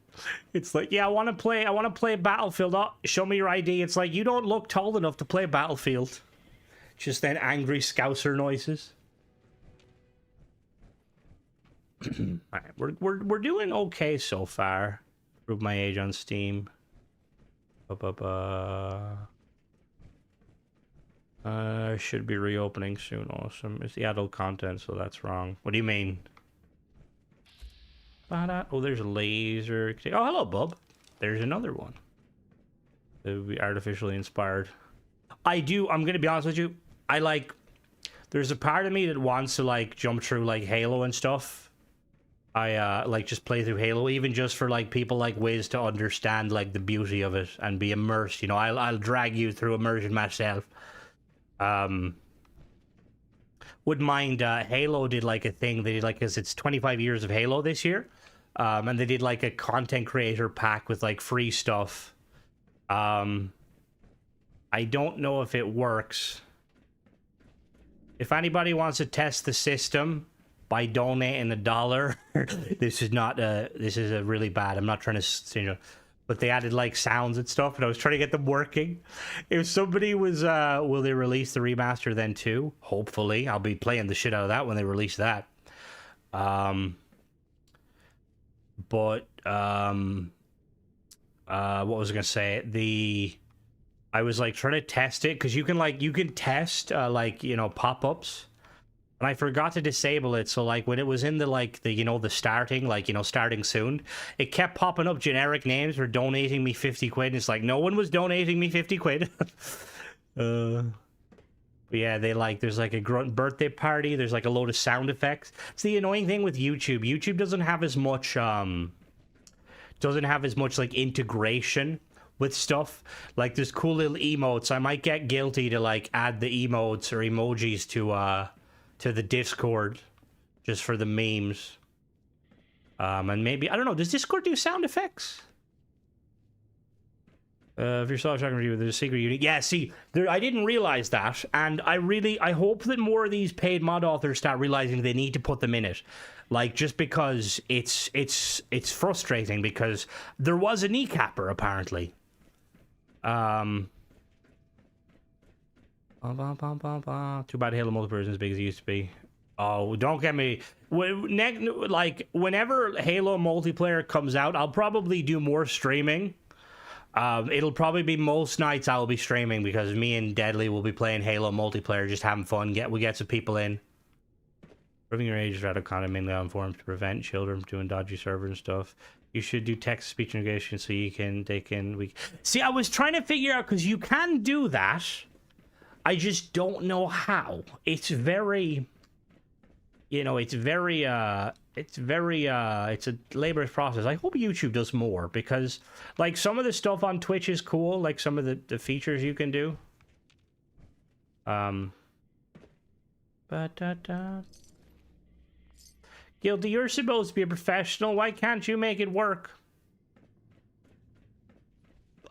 It's like, yeah, I want to play Battlefield. Oh, show me your ID. It's like, you don't look tall enough to play Battlefield. Just then angry Scouser noises. Alright, we're doing okay so far. Prove my age on Steam. Should be reopening soon. Awesome. It's the adult content, so that's wrong. What do you mean? Oh, there's a laser. Oh, hello, bub. There's another one. It would be artificially inspired. I'm gonna be honest with you. There's a part of me that wants to jump through Halo and stuff. I just play through Halo, even just for people like Wiz to understand the beauty of it and be immersed. I'll drag you through immersion myself. Wouldn't mind. Halo did a thing. They did because it's 25 years of Halo this year, and they did a content creator pack with free stuff. I don't know if it works. If anybody wants to test the system by donating $1, this is a really bad. I'm not trying to, but they added like sounds and stuff, and I was trying to get them working. If somebody was, will they release the remaster then too? Hopefully, I'll be playing the shit out of that when they release that. What was I gonna say? I was like trying to test it because you can test pop-ups, and I forgot to disable it. So like when it was in the starting soon, it kept popping up generic names for donating me 50 quid. And it's like no one was donating me 50 quid. But yeah, there's like a grunt birthday party. There's like a load of sound effects. It's the annoying thing with YouTube. YouTube doesn't have as much like integration with stuff. Like there's cool little emotes. I might get guilty to like add the emotes or emojis to the Discord just for the memes. And maybe I don't know, does Discord do sound effects? If you're talking review, there's a secret unit. Yeah, see, I didn't realize that, and I hope that more of these paid mod authors start realizing they need to put them in it. Like, just because it's frustrating, because there was a kneecapper, apparently. Too bad Halo multiplayer isn't as big as it used to be. Oh, don't get me. Like, whenever Halo multiplayer comes out, I'll probably do more streaming. It'll probably be most nights I'll be streaming, because me and Deadly will be playing Halo multiplayer, just having fun. We get some people in. Proving your age is rather common, mainly on forums to prevent children from doing dodgy servers and stuff. You should do text-to-speech integration so See, I was trying to figure out, because you can do that. I just don't know how. It's very... it's a laborious process. I hope YouTube does more, because like some of the stuff on Twitch is cool, like some of the features you can do. Guilty, you're supposed to be a professional. Why can't you make it work?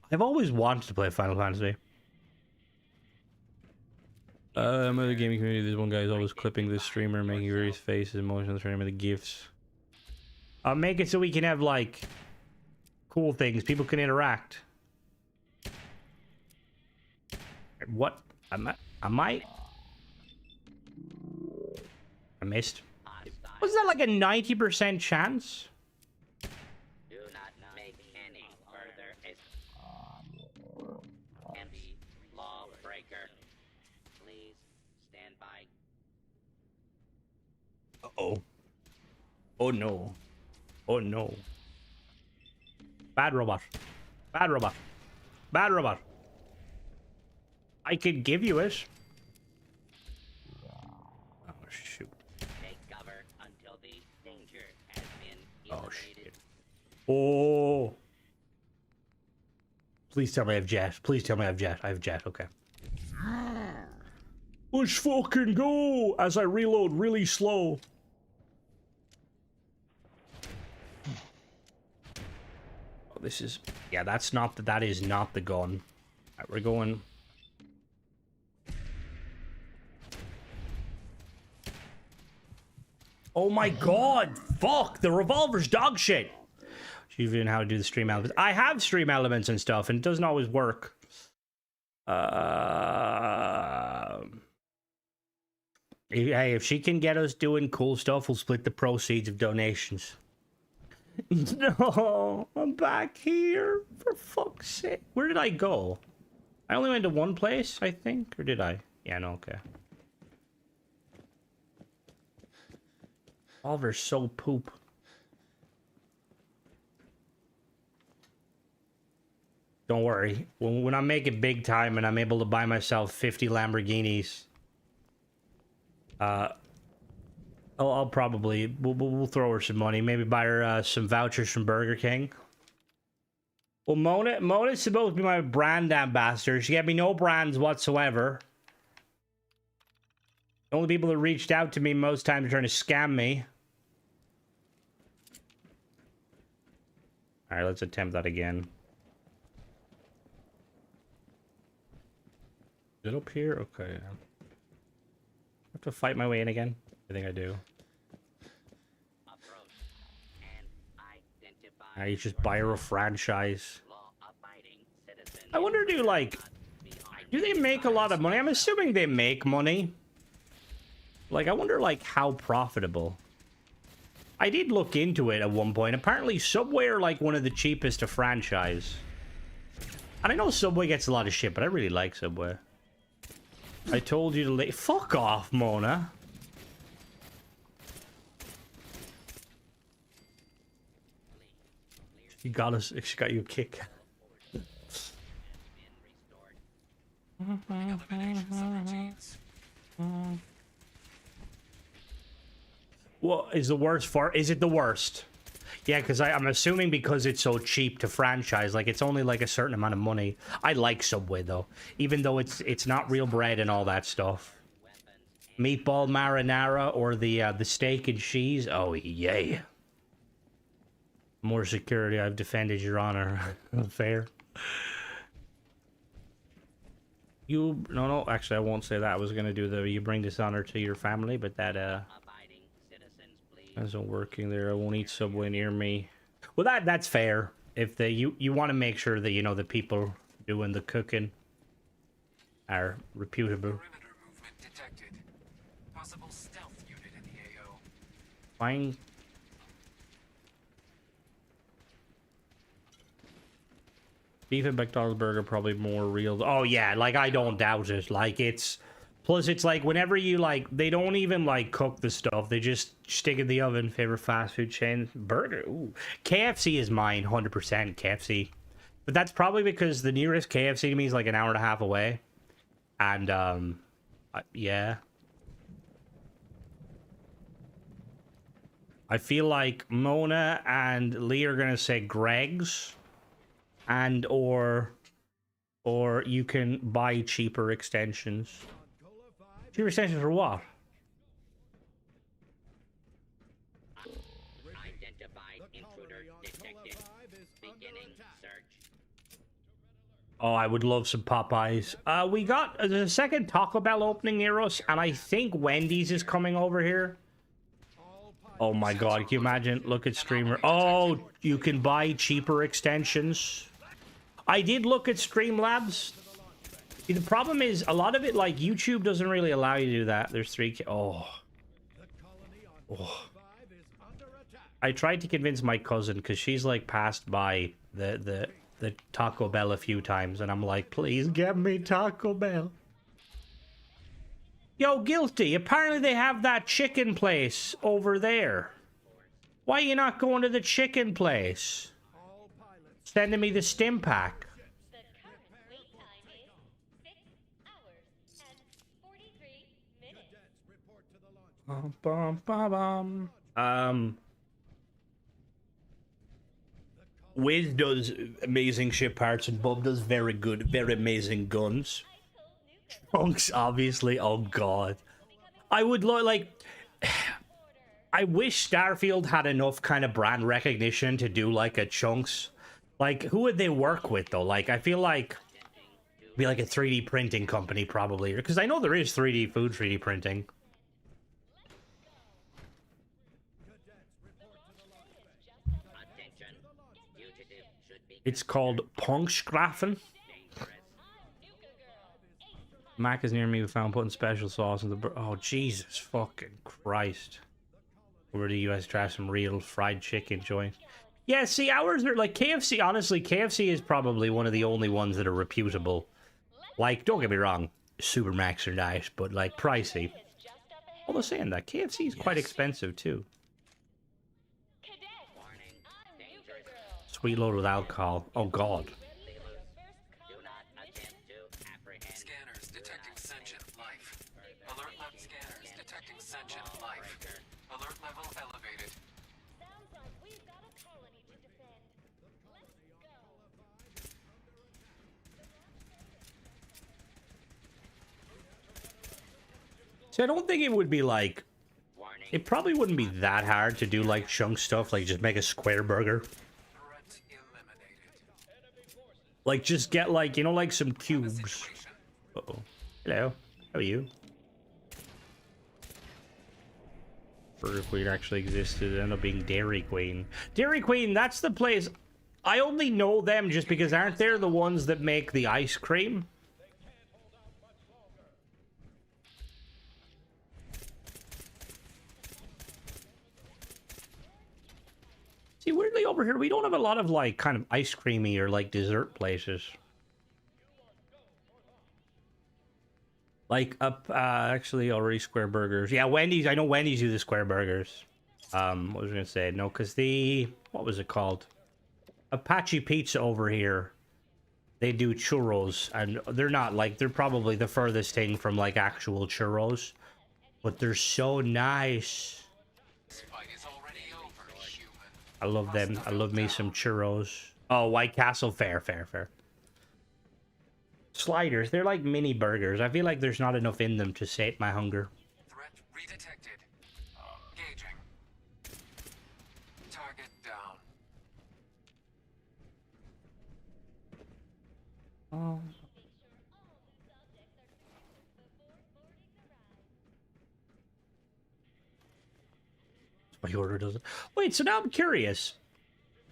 I've always wanted to play Final Fantasy. I'm in the gaming community. This one guy is always clipping this streamer, making various faces, emotions, turning them into GIFs. I'll make it so we can have like cool things. People can interact. What? I missed. Was that like a 90% chance? Do not make any further empty lawbreaker. Please stand by. Uh-oh. Oh no. Oh no. Bad robot. Bad robot. Bad robot. I could give you it. Oh shoot. Take cover until the danger has been Oh eliminated. shit. Oh. Please tell me I have jet. Please tell me I have jet. I have jet, okay. Let's fucking go! As I reload really slow. Oh, this is... Yeah, that's not... That is not the gun. Alright, we're going... Oh my god! Fuck! The revolver's dog shit! She's even how to do the stream elements. I have stream elements and stuff, and it doesn't always work. Hey, if she can get us doing cool stuff, we'll split the proceeds of donations. No, I'm back here. For fuck's sake. Where did I go? I only went to one place, I think. Or did I? Yeah, no, okay. Oliver's so poop. Don't worry. When I make it big time and I'm able to buy myself 50 Lamborghinis, I'll probably we'll throw her some money. Maybe buy her some vouchers from Burger King. Well, Mona's supposed to be my brand ambassador. She gave me no brands whatsoever. The only people that reached out to me most times are trying to scam me. All right, let's attempt that again. Is it up here? Okay. I have to fight my way in again. I think I do. I just buy her a franchise. I wonder, do they make a lot of money? I'm assuming they make money. Like, I wonder, like, how profitable. I did look into it at one point. Apparently, Subway are, like, one of the cheapest to franchise. And I know Subway gets a lot of shit, but I really like Subway. I told you to fuck off, Mona. She got us. She got you a kick. What is the worst for? Is it the worst? Yeah, because I'm assuming because it's so cheap to franchise, like it's only like a certain amount of money. I like Subway though, even though it's not real bread and all that stuff. Meatball marinara or the steak and cheese. Oh yay! More security. I've defended your honor. Fair. No. Actually, I won't say that. I was gonna do the you bring dishonor to your family, but that isn't working there. I won't eat Subway near me. Well, that's fair. If you want to make sure that the people doing the cooking are reputable. Perimeter movement detected. Possible stealth unit in the AO. Fine. Beef and McDonald's burger probably more real. Oh yeah, like I don't doubt it. Like it's plus it's like whenever you they don't even cook the stuff. They just stick it in the oven. Favorite fast food chain burger. Ooh, KFC is mine, 100% KFC. But that's probably because the nearest KFC to me is like an hour and a half away. And yeah. I feel like Mona and Lee are gonna say Greg's. And or you can buy cheaper extensions. Cheaper extensions for what? Identified intruder detected. Beginning search. Oh, I would love some Popeyes. We got the second Taco Bell opening near us, and I think Wendy's is coming over here. Oh my god, can you imagine? Look at streamer. Oh, you can buy cheaper extensions. I did look at Streamlabs. See, the problem is a lot of it, like YouTube doesn't really allow you to do that. There's 3K. Oh. I tried to convince my cousin because she's like passed by the Taco Bell a few times, and I'm like, please get me Taco Bell. Yo, Guilty. Apparently they have that chicken place over there. Why are you not going to the chicken place? Sending me the stim pack. The current wait time is 6 hours and 43 minutes. Bum, bum, bum. Wiz does amazing ship parts and Bub does very good, very amazing guns. Trunks, obviously. Oh god. I would I wish Starfield had enough kind of brand recognition to do like a Chunks. Like, who would they work with, though? Like, I feel like it'd be like a 3D printing company, probably. Because I know there is 3D printing. It's called Punksgrafen. Mac is near me. We found putting special sauce in the... Oh, Jesus fucking Christ. Over to the US, try some real fried chicken joint. Yeah, see, ours are like KFC. Honestly, KFC is probably one of the only ones that are reputable. Like, don't get me wrong, Super Macs are nice, but like pricey. Although saying that, KFC is quite expensive too. Sweet load with alcohol. Oh god. Scanners detecting sentient life. Alert level scanners detecting sentient life. Alert level elevated. Sounds like we've got a colony to defend. Let's go. See, I don't think it would be like... It probably wouldn't be that hard to do like chunk stuff, like just make a square burger. Like just get like, like some cubes. Uh-oh. Hello. How are you? Burger Queen actually existed. It ended up being Dairy Queen. Dairy Queen, that's the place. I only know them just because aren't they the ones that make the ice cream? See, weirdly over here, we don't have a lot of, like, kind of ice creamy or, like, dessert places. Like, actually, already square burgers. Yeah, Wendy's. I know Wendy's do the square burgers. What was I gonna say? No, because what was it called? Apache Pizza over here. They do churros, and they're not, like, they're probably the furthest thing from, like, actual churros. But they're so nice. I love them. I love me some churros. Oh, White Castle. Fair. Sliders. They're like mini burgers. I feel like there's not enough in them to sate my hunger. Threat redetected. Engaging. Target down. Oh. My order doesn't. Wait, so now I'm curious.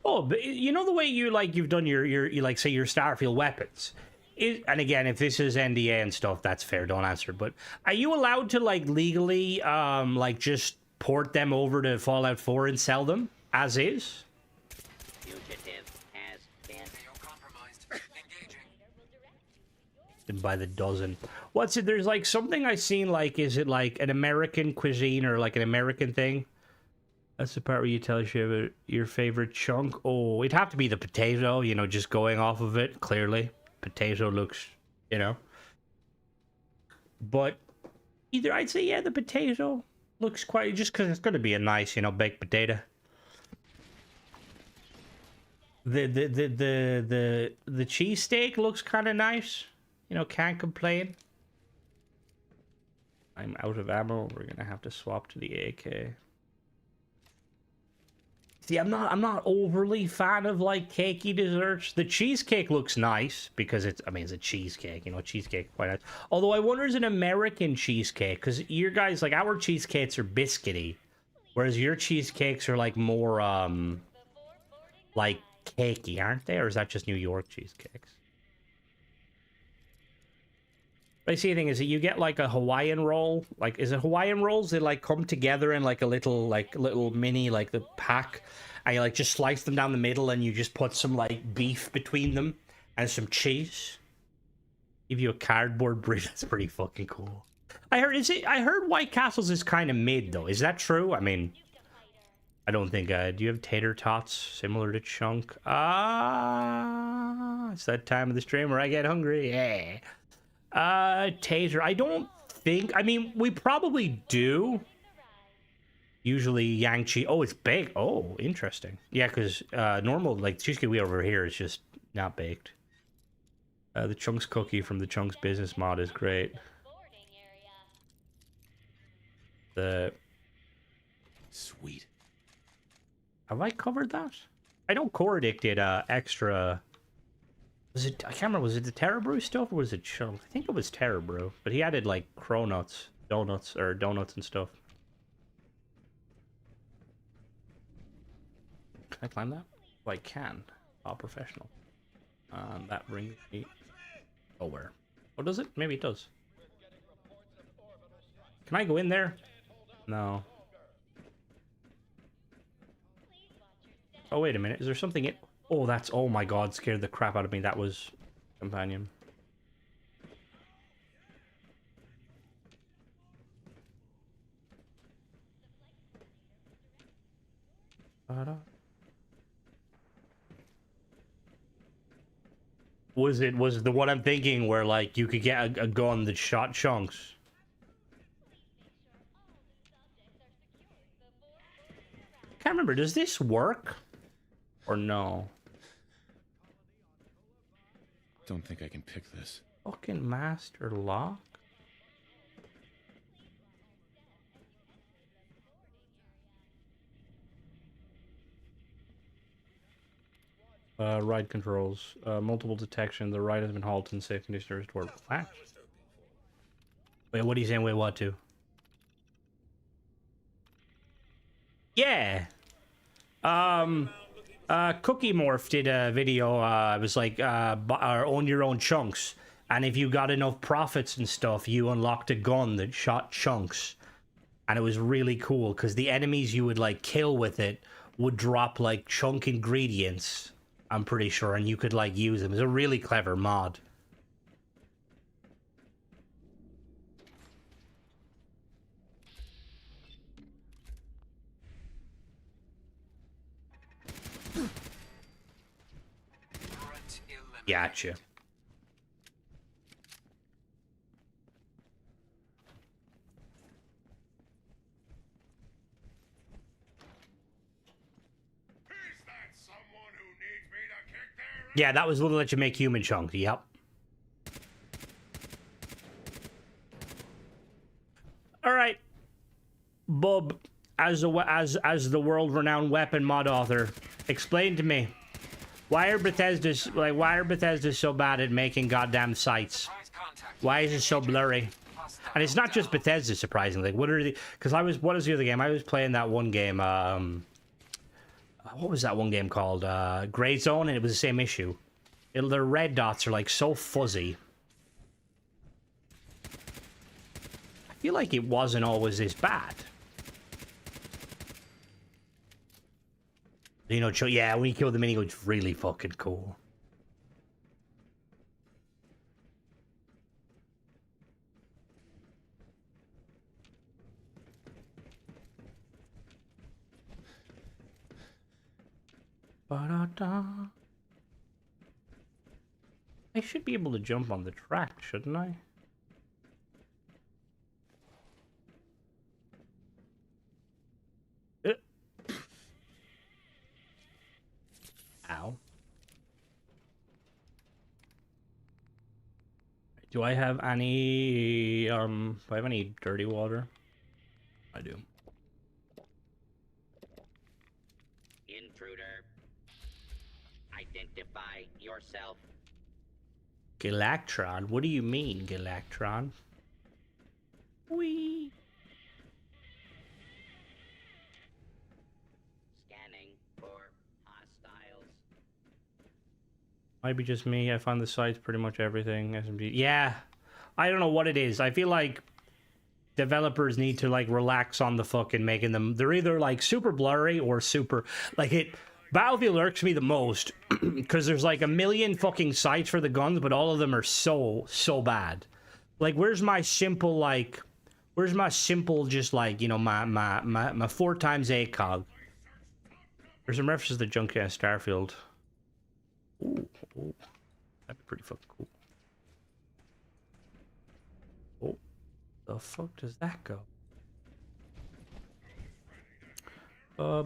Oh, but you know the way you like you've done you like say your Starfield weapons. And again, if this is NDA and stuff, that's fair. Don't answer. But are you allowed to like legally like just port them over to Fallout 4 and sell them as is? Fugitive has been Compromised. Engaging. And by the dozen. What's it? There's like something I seen. Like, is it like an American cuisine or like an American thing? That's the part where you tell us about your favorite chunk. Oh, it'd have to be the potato, you know, just going off of it, clearly. Potato looks, you know. But either I'd say, yeah, the potato looks quite, just because it's going to be a nice, you know, baked potato. The cheesesteak looks kind of nice. You know, can't complain. I'm out of ammo. We're going to have to swap to the AK. See, I'm not overly fan of like cakey desserts. The cheesecake looks nice because it's a cheesecake, you know, cheesecake quite nice. Although I wonder is an American cheesecake because your guys like our cheesecakes are biscuity, whereas your cheesecakes are like more like cakey, aren't they? Or is that just New York cheesecakes? But I see the thing is that you get like a Hawaiian roll. Like, is it Hawaiian rolls? They like come together in like a little mini like the pack, and you like just slice them down the middle, and you just put some like beef between them and some cheese. Give you a cardboard bridge. That's pretty fucking cool. I heard White Castle's is kind of mid though. Is that true? I mean, I don't think. Do you have tater tots similar to Chunk? It's that time of the stream where I get hungry. Yeah. Taser. I don't think. I mean, we probably do. Usually Yangchi. Oh, it's baked. Oh, interesting. Yeah, because normal like cheesecake we over here is just not baked. The Chunks cookie from the Chunks business mod is great. The Sweet. have I covered that? I know Cordic did extra. Was it? I can't remember. Was it the Terra Brew stuff or was it Chunk? I think it was Terra Brew, but he added like donuts and stuff. Can I climb that? Oh, I can. Oh, professional. That brings me nowhere. Oh, does it? Maybe it does. Can I go in there? No. Oh, wait a minute. Is there something in... Oh, that's... Oh my god, scared the crap out of me. That was... Companion. Was it the one I'm thinking where, like, you could get a gun that shot Chunks? Can't remember. Does this work? Or no? Don't think I can pick this. Fucking master lock? Ride controls. Multiple detection. The ride has been halted and safe condition restored. What? Wait, what are you saying? Wait, what to? Yeah. Cookie Morph did a video. It was like own your own chunks, and if you got enough profits and stuff, you unlocked a gun that shot chunks, and it was really cool because the enemies you would like kill with it would drop like chunk ingredients. I'm pretty sure, and you could like use them. It's a really clever mod. Gotcha. Yeah, that was little let you make human chunks. Yep. All right, Bub, as the world-renowned weapon mod author, explain to me why are Bethesda so bad at making goddamn sites? Why is it so blurry? And it's not just Bethesda, surprisingly. What are the? Because what is the other game? I was playing that one game. What was that one game called? Gray Zone, and it was the same issue. The red dots are like so fuzzy. I feel like it wasn't always this bad. You know, yeah, when you kill the mini, it's really fucking cool. Ba-da-da. I should be able to jump on the track, shouldn't I? Ow. Do I have any, do I have any dirty water? I do. Intruder. Identify yourself. Galactron? What do you mean, Galactron? Whee! Scanning for hostiles. Might be just me. I find the sites pretty much everything. SMG. Yeah. I don't know what it is. I feel like developers need to like relax on the fucking making them. They're either like super blurry or super like it. Battlefield irks me the most because there's like a million fucking sites for the guns, but all of them are so bad. Like, where's my simple just like, you know, my 4 times ACOG? There's some references to Junkyard Starfield. Ooh, that'd be pretty fucking cool. Oh, the fuck does that go? Oh,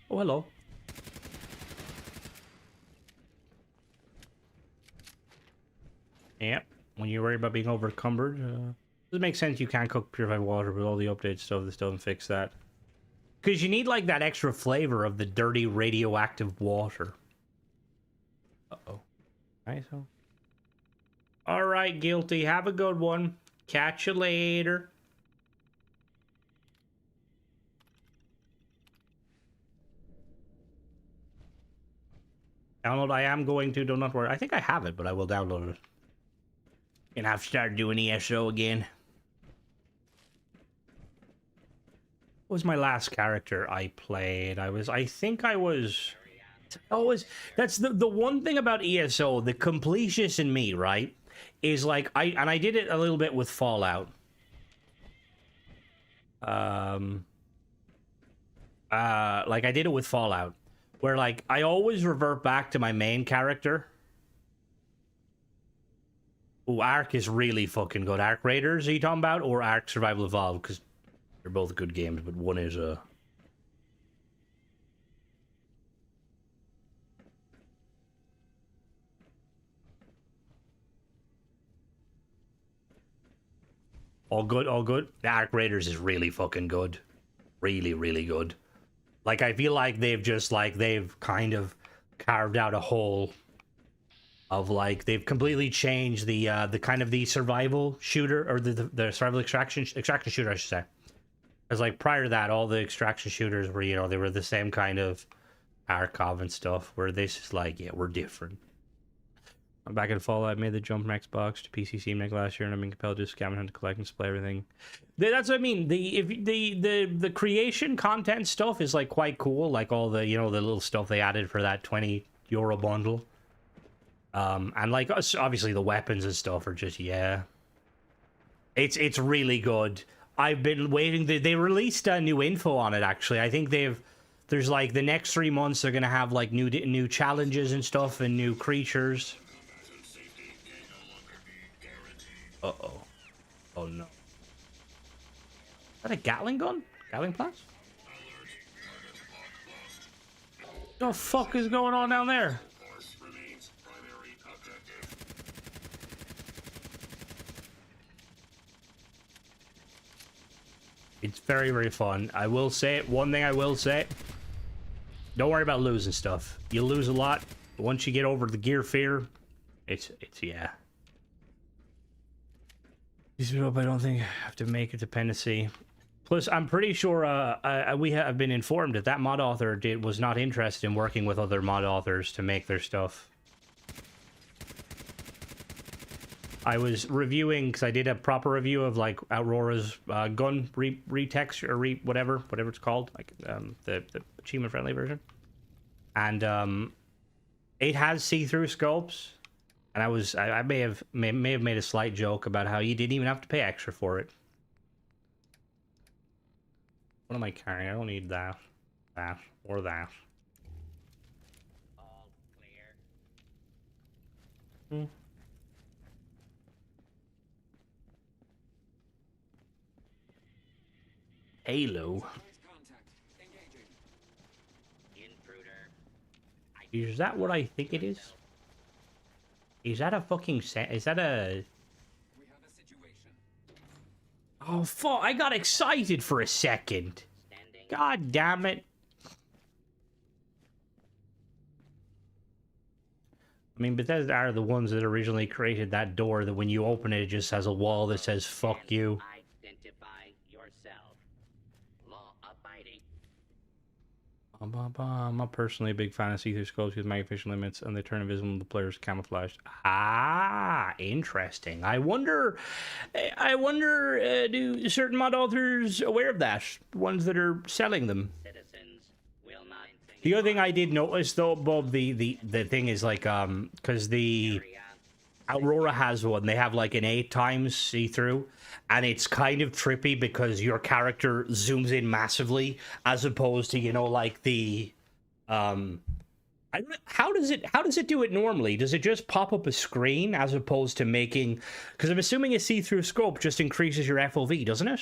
hello. Yep. When you're worried about being overcumbered, does it make sense you can't cook purified water with all the update stuff? This doesn't fix that. Because you need like that extra flavor of the dirty radioactive water. Uh-oh. Nice. All right, Guilty. Have a good one. Catch you later. Download. I am going to. Do not worry. I think I have it, but I will download it. And I've started doing ESO again. What was my last character I played? I think I was always. That's the one thing about ESO. The completionist in me, right? Is like I did it a little bit with Fallout. Like I did it with Fallout, where like I always revert back to my main character. Ooh, Ark is really fucking good. Ark Raiders, are you talking about, or Ark Survival Evolved? Because they're both good games, but one is a. All good, all good. The Ark Raiders is really fucking good. Really, really good. Like, I feel like they've just, like, they've kind of carved out a whole of like they've completely changed the kind of the survival shooter or the survival extraction shooter I should say. Because like prior to that, all the extraction shooters were, you know, they were the same kind of Arkhov and stuff. Where this is like, yeah, we're different. I'm back in Fallout. I made the jump from Xbox to PC Steam Deck last year, and I've been compelled to scam and to collect and display everything. That's what I mean. The creation content stuff is like quite cool. Like all the, you know, the little stuff they added for that €20 bundle. And like obviously the weapons and stuff are just, yeah, it's really good. I've been waiting. They released new info on it actually. I think there's like the next 3 months they're gonna have like new challenges and stuff and new creatures. Uh-oh. Oh no. Is that a Gatling gun? Gatling blast? What the fuck is going on down there? It's very, very fun. I will say it. One thing I will say. Don't worry about losing stuff. You'll lose a lot. But once you get over the gear fear, it's yeah. I don't think I have to make a dependency. Plus, I'm pretty sure we have been informed that mod author was not interested in working with other mod authors to make their stuff. I was reviewing, because I did a proper review of like Aurora's gun retext or whatever it's called, like the achievement friendly version, and it has see-through scopes, and I may have made a slight joke about how you didn't even have to pay extra for it. What am I carrying? I don't need that, or that. All clear. Halo. Intruder. Is that what I think it is? Is that a fucking is that a... Oh fuck, I got excited for a second. God damn it. I mean, Bethesda are the ones that originally created that door that when you open it, it just has a wall that says fuck you. Identify yourself. Law abiding. I'm not personally a big fan of see-through scopes with magnification limits, and they turn invisible when the player's camouflaged. Ah, interesting. I wonder, do certain mod authors aware of that? Ones that are selling them. Citizens will not. The other thing I did notice, though, Bob, the thing is like, because the Aurora has one, they have like an 8 times see-through, and it's kind of trippy because your character zooms in massively as opposed to, you know, like the how does it do it normally? Does it just pop up a screen as opposed to making, because I'm assuming a see-through scope just increases your FOV, doesn't it?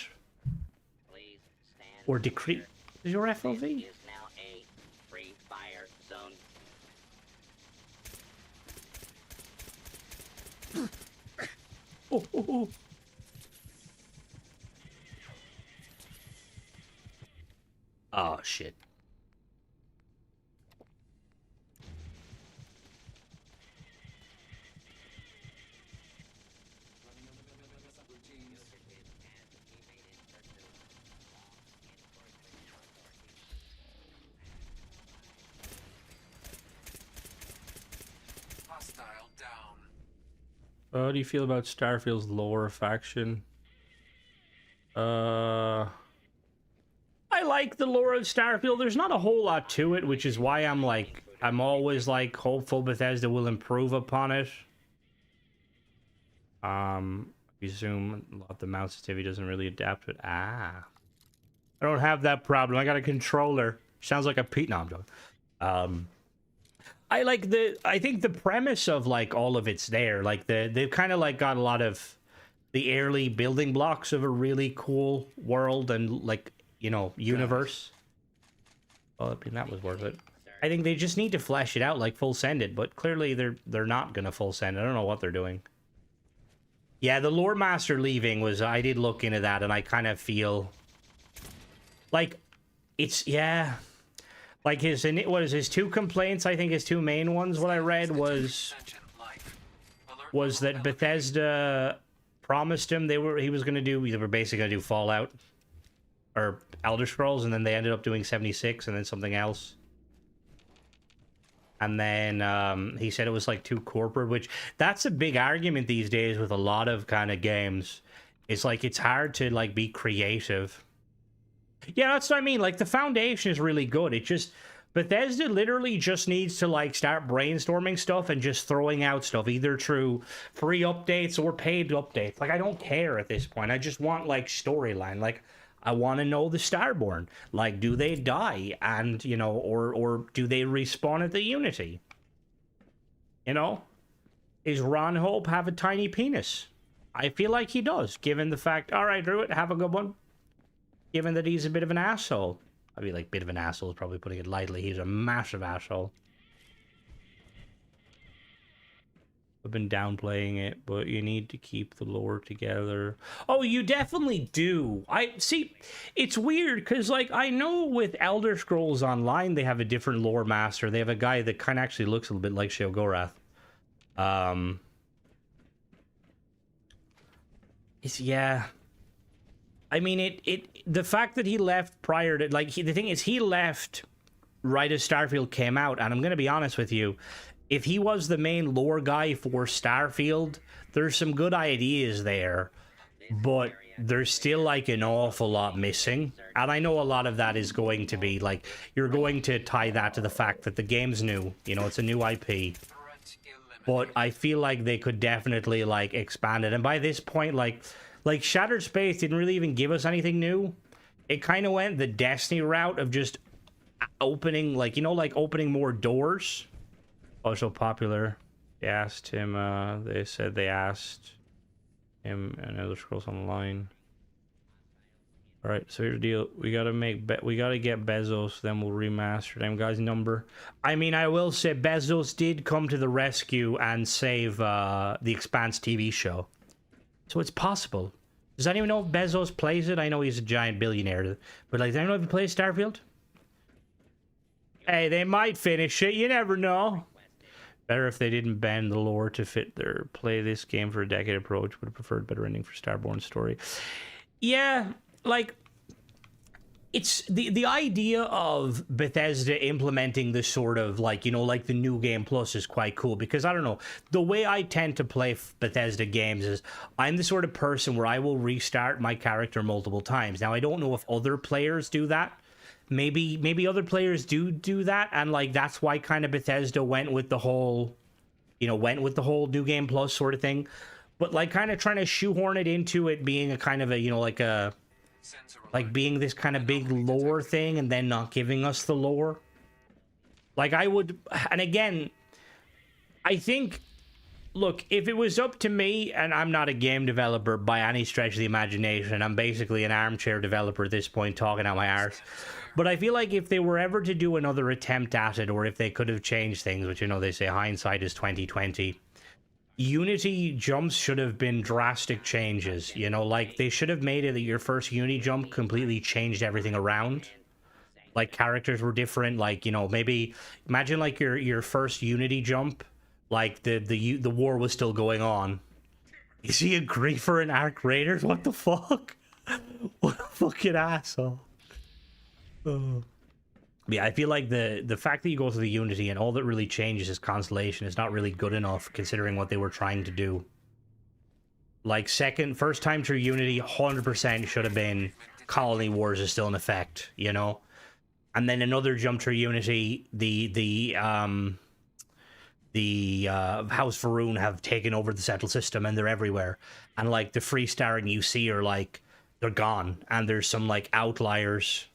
Please stand Or decrease your This FOV? is now a free fire zone. Oh. Oh shit. Hostile down. How do you feel about Starfield's lore faction? I like the lore of Starfield. There's not a whole lot to it, which is why I'm always like hopeful Bethesda will improve upon it. I assume a lot of the mouse sensitivity doesn't really adapt to it. I don't have that problem. I got a controller. Sounds like a Pete. No, I'm joking. I think the premise of like all of it's there. Like they've kind of like got a lot of the early building blocks of a really cool world and like, you know, universe. Well, I mean, that was worth it. I think they just need to flesh it out, like full send it, but clearly they're not gonna full send it. I don't know what they're doing. Yeah, the lore master leaving was, I did look into that, and I kind of feel like it's, yeah. Like what is his 2 complaints? I think his 2 main ones. What I read was that Bethesda promised him he was gonna do. They were basically gonna do Fallout or Elder Scrolls, and then they ended up doing 76, and then something else. And then he said it was like too corporate, which that's a big argument these days with a lot of kind of games. It's like it's hard to like be creative. Yeah, that's what I mean. Like the foundation is really good. It just Bethesda literally just needs to like start brainstorming stuff and just throwing out stuff either through free updates or paid updates. Like I don't care at this point. I just want like storyline. Like I want to know the Starborn. Like, do they die? And, you know, or do they respawn at the Unity? You know? Is Ron Hope have a tiny penis? I feel like he does, given the fact... Alright, Druid, have a good one. Given that he's a bit of an asshole. I mean, like, bit of an asshole is probably putting it lightly. He's a massive asshole. I've been downplaying it, but you need to keep the lore together. Oh, you definitely do. I see. It's weird because, like, I know with Elder Scrolls Online, they have a different lore master. They have a guy that kind of actually looks a little bit like Sheogorath. Yeah. I mean, the fact that he left prior to, like, the thing is, he left right as Starfield came out, and I'm going to be honest with you. If he was the main lore guy for Starfield, there's some good ideas there, but there's still like an awful lot missing. And I know a lot of that is going to be like, you're going to tie that to the fact that the game's new, you know, it's a new IP. But I feel like they could definitely like expand it. And by this point, like Shattered Space didn't really even give us anything new. It kind of went the Destiny route of just opening, like, you know, like opening more doors. Also popular. They asked him, they said they asked him and Elder Scrolls Online. Alright, so here's the deal. We gotta get Bezos, then we'll remaster them guys' number. I mean, I will say Bezos did come to the rescue and save the Expanse TV show. So it's possible. Does anyone know if Bezos plays it? I know he's a giant billionaire, but like, does anyone know if he plays Starfield? Hey, they might finish it, you never know. Better if they didn't bend the lore to fit their play this game for a decade approach. Would have preferred better ending for Starborn's story. Yeah, like, it's the idea of Bethesda implementing this sort of, like, you know, like the New Game Plus is quite cool, because I don't know, the way I tend to play Bethesda games is I'm the sort of person where I will restart my character multiple times. Now, I don't know if other players do that. Maybe other players do that, and like that's why kind of Bethesda went with the whole New Game Plus sort of thing, but like kind of trying to shoehorn it into it being a kind of a, you know, like being this kind of big lore thing and then not giving us the lore. Like I would, and again, I think, look, if it was up to me, and I'm not a game developer by any stretch of the imagination, I'm basically an armchair developer at this point talking out my arse. But I feel like if they were ever to do another attempt at it, or if they could have changed things, which, you know, they say hindsight is 20/20, Unity jumps should have been drastic changes. You know, like they should have made it that your first Unity jump completely changed everything around. Like characters were different. Like, you know, maybe imagine like your first Unity jump, like the war was still going on. Is he a griefer in Arc Raiders? What the fuck? What a fucking asshole. Yeah, I feel like the fact that you go through the Unity and all that really changes is Constellation is not really good enough considering what they were trying to do. Like first time through Unity, 100% should have been Colony Wars is still in effect, you know? And then another jump through Unity, the House Faroon have taken over the settled system and they're everywhere. And like the Freestar and UC are like, they're gone. And there's some like outliers.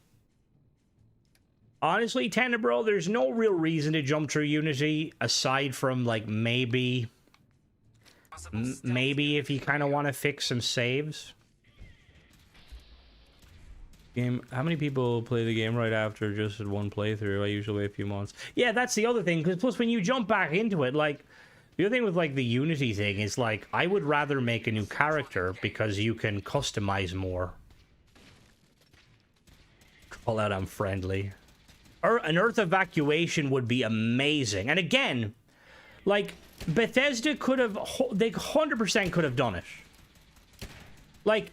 Honestly, Tenebro, there's no real reason to jump through Unity aside from like maybe if you kind of want to fix some saves. How many people play the game right after just one playthrough? I usually wait a few months. Yeah, that's the other thing, because plus when you jump back into it, like the other thing with like the Unity thing is like I would rather make a new character because you can customize more. Call out I'm friendly. an Earth evacuation would be amazing. And again, like, Bethesda could have, they 100% could have done it. Like,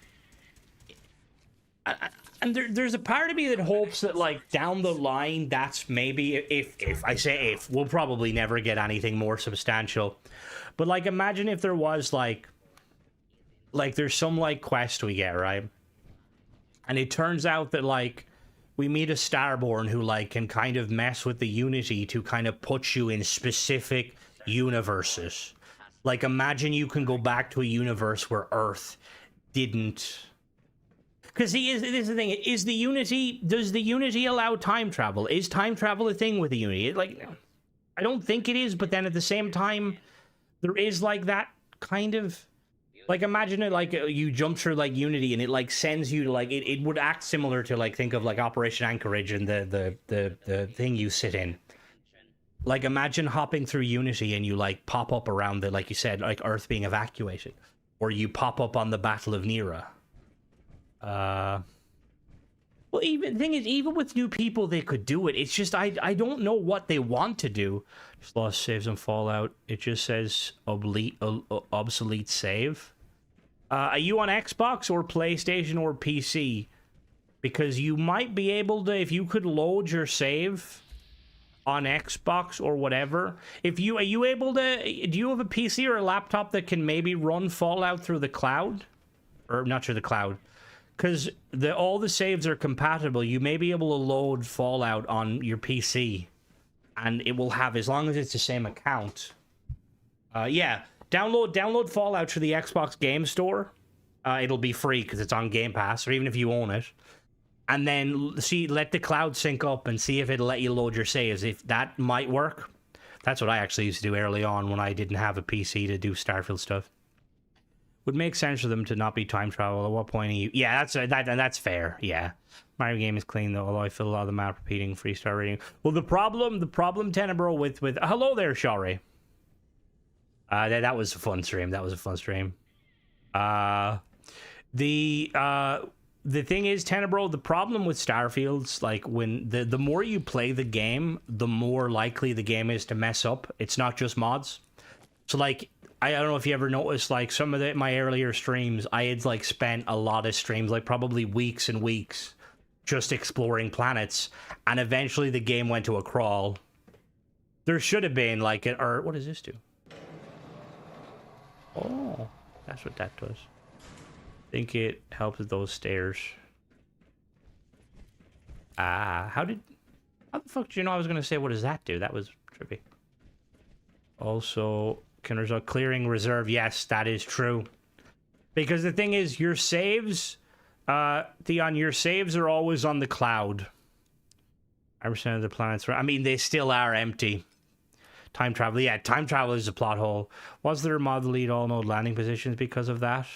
and there's a part of me that hopes that, like, down the line, that's maybe, if I say if, we'll probably never get anything more substantial. But, like, imagine if there was, like there's some, like, quest we get, right? And it turns out that, like, we meet a Starborn who, like, can kind of mess with the Unity to kind of put you in specific universes. Like, imagine you can go back to a universe where Earth didn't... Because this is the thing, does the Unity allow time travel? Is time travel a thing with the Unity? Like, I don't think it is, but then at the same time, there is, like, that kind of... Like, imagine it, like, you jump through, like, Unity, and it, like, sends you to, like, it would act similar to, like, think of, like, Operation Anchorage and the thing you sit in. Like, imagine hopping through Unity and you, like, pop up around the, like you said, like, Earth being evacuated. Or you pop up on the Battle of Nera. Well, even, the thing is, even with new people, they could do it. It's just, I don't know what they want to do. Just lost saves on Fallout. It just says obsolete save. Are you on Xbox or PlayStation or PC? Because you might be able to, if you could load your save on Xbox or whatever. Are you able to, do you have a PC or a laptop that can maybe run Fallout through the cloud? Or not through the cloud. Because all the saves are compatible. You may be able to load Fallout on your PC. And it will have, as long as it's the same account. Yeah. Download Fallout through the Xbox Game Store. It'll be free because it's on Game Pass, or even if you own it. And then let the cloud sync up and see if it'll let you load your saves. If that might work. That's what I actually used to do early on when I didn't have a PC to do Starfield stuff. Would make sense for them to not be time travel. At what point are you? Yeah, that's fair. Yeah, Mario game is clean though. Although I feel a lot of the map repeating 3-star rating. Well, the problem, Tenebro, with hello there, Shari. That was a fun stream. The thing is, Tenebro, the problem with Starfield's, like, when the more you play the game, the more likely the game is to mess up. It's not just mods. So, like, I don't know if you ever noticed, like, some of my earlier streams, I had, like, spent a lot of streams, like, probably weeks and weeks, just exploring planets, and eventually the game went to a crawl. There should have been, like, or what does this do? Oh, that's what that does. I think it helps with those stairs. How the fuck did you know I was gonna say, what does that do? That was trippy. Also, can result clearing reserve. Yes, that is true. Because the thing is, your saves, Theon, your saves are always on the cloud. 100% of the planets, I mean, they still are empty. Time travel, yeah, time travel is a plot hole. Was there a mod to delete all node landing positions because of that?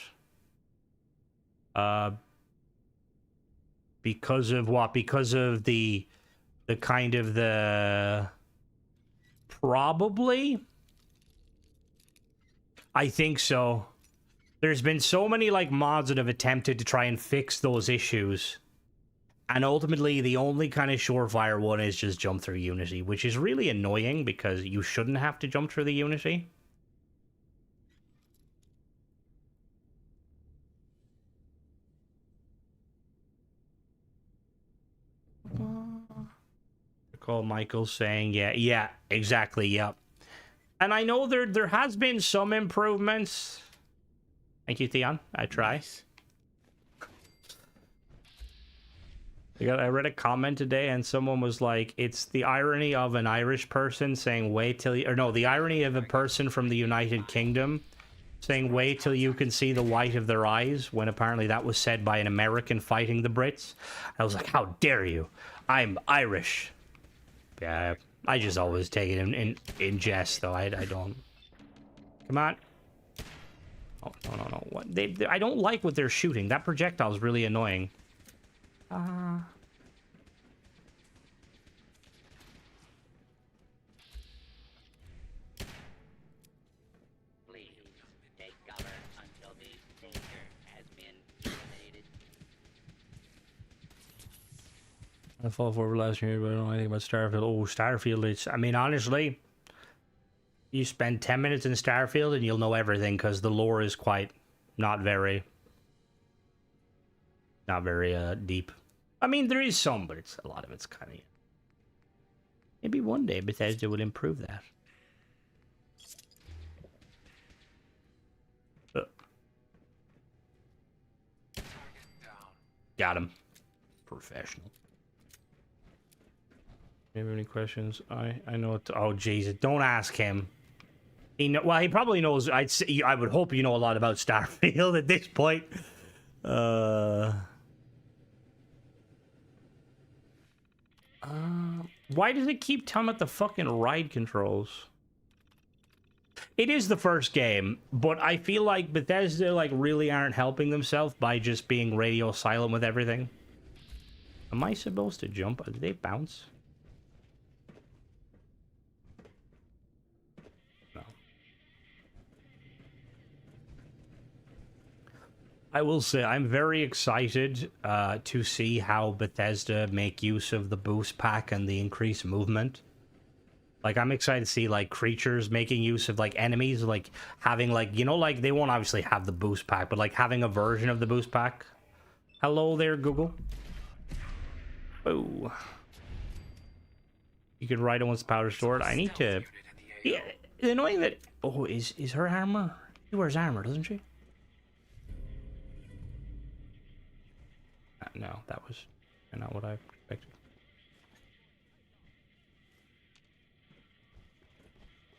Because of what? Because of the kind of the... Probably? I think so. There's been so many, like, mods that have attempted to try and fix those issues. And ultimately, the only kind of surefire one is just jump through Unity, which is really annoying because you shouldn't have to jump through the Unity. Recall Michael saying, yeah, exactly, yep. And I know there has been some improvements. Thank you, Theon. I try. I read a comment today and someone was like, it's the irony of an Irish person saying wait till you, or no, the irony of a person from the United Kingdom saying wait till you can see the white of their eyes, when apparently that was said by an American fighting the Brits. I was like, how dare you? I'm Irish. Yeah, I just always take it in jest, though. I don't. Come on. Oh, no. What? I don't like what they're shooting. That projectile is really annoying. Please take cover until the danger has been eliminated. I fall forward last year, but I don't know anything about Starfield. Oh, Starfield, it's... I mean, honestly, you spend 10 minutes in Starfield and you'll know everything, because the lore is quite not very deep. I mean, there is some, but it's a lot of it's kind of... Maybe one day Bethesda will improve that. Got him. Professional. Do you have any questions? I know it. Oh Jesus! Don't ask him. Well, he probably knows. I would hope you know a lot about Starfield at this point. Why does it keep telling about the fucking ride controls? It is the first game, but I feel like Bethesda like really aren't helping themselves by just being radio silent with everything. Am I supposed to jump? Did they bounce? No. I will say I'm very excited to see how Bethesda make use of the boost pack and the increased movement. Like, I'm excited to see, like, creatures making use of, like, enemies, like, having, like, you know, like, they won't obviously have the boost pack, but, like, having a version of the boost pack. Hello there, Google. Oh. You could ride it once the powder's stored. I need to... Yeah, it's annoying that... Oh, is her armor? She wears armor, doesn't she? No, that was not what I expected.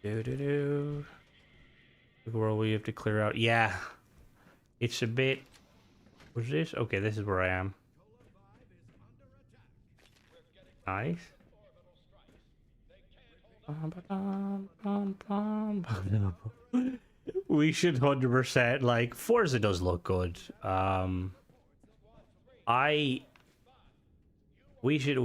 The world we have to clear out. Yeah. It's a bit... What's this? Okay, this is where I am. Nice. We should 100%, like, Forza does look good. We should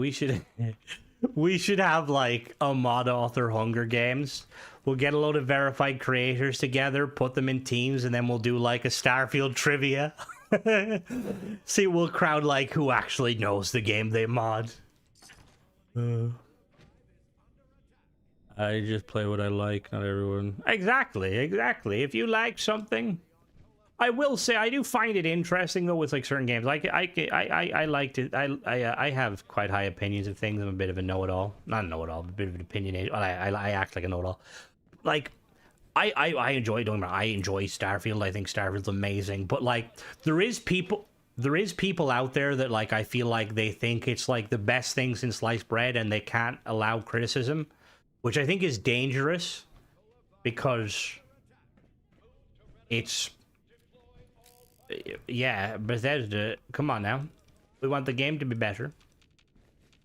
we should have like a mod author Hunger Games. We'll get a load of verified creators together, put them in teams, and then we'll do like a Starfield trivia. See, we'll crowd like who actually knows the game they mod. I just play what I like, not everyone. Exactly. If you like something, I will say I do find it interesting though with like certain games. Like I like to I have quite high opinions of things. I'm a bit of a know-it-all, not a know-it-all, but a bit of an opinionated. I act like a know-it-all. Like I enjoy doing that. I enjoy Starfield. I think Starfield's amazing. But like there is people out there that like I feel like they think it's like the best thing since sliced bread, and they can't allow criticism, which I think is dangerous because it's. Yeah, Bethesda, come on now. We want the game to be better.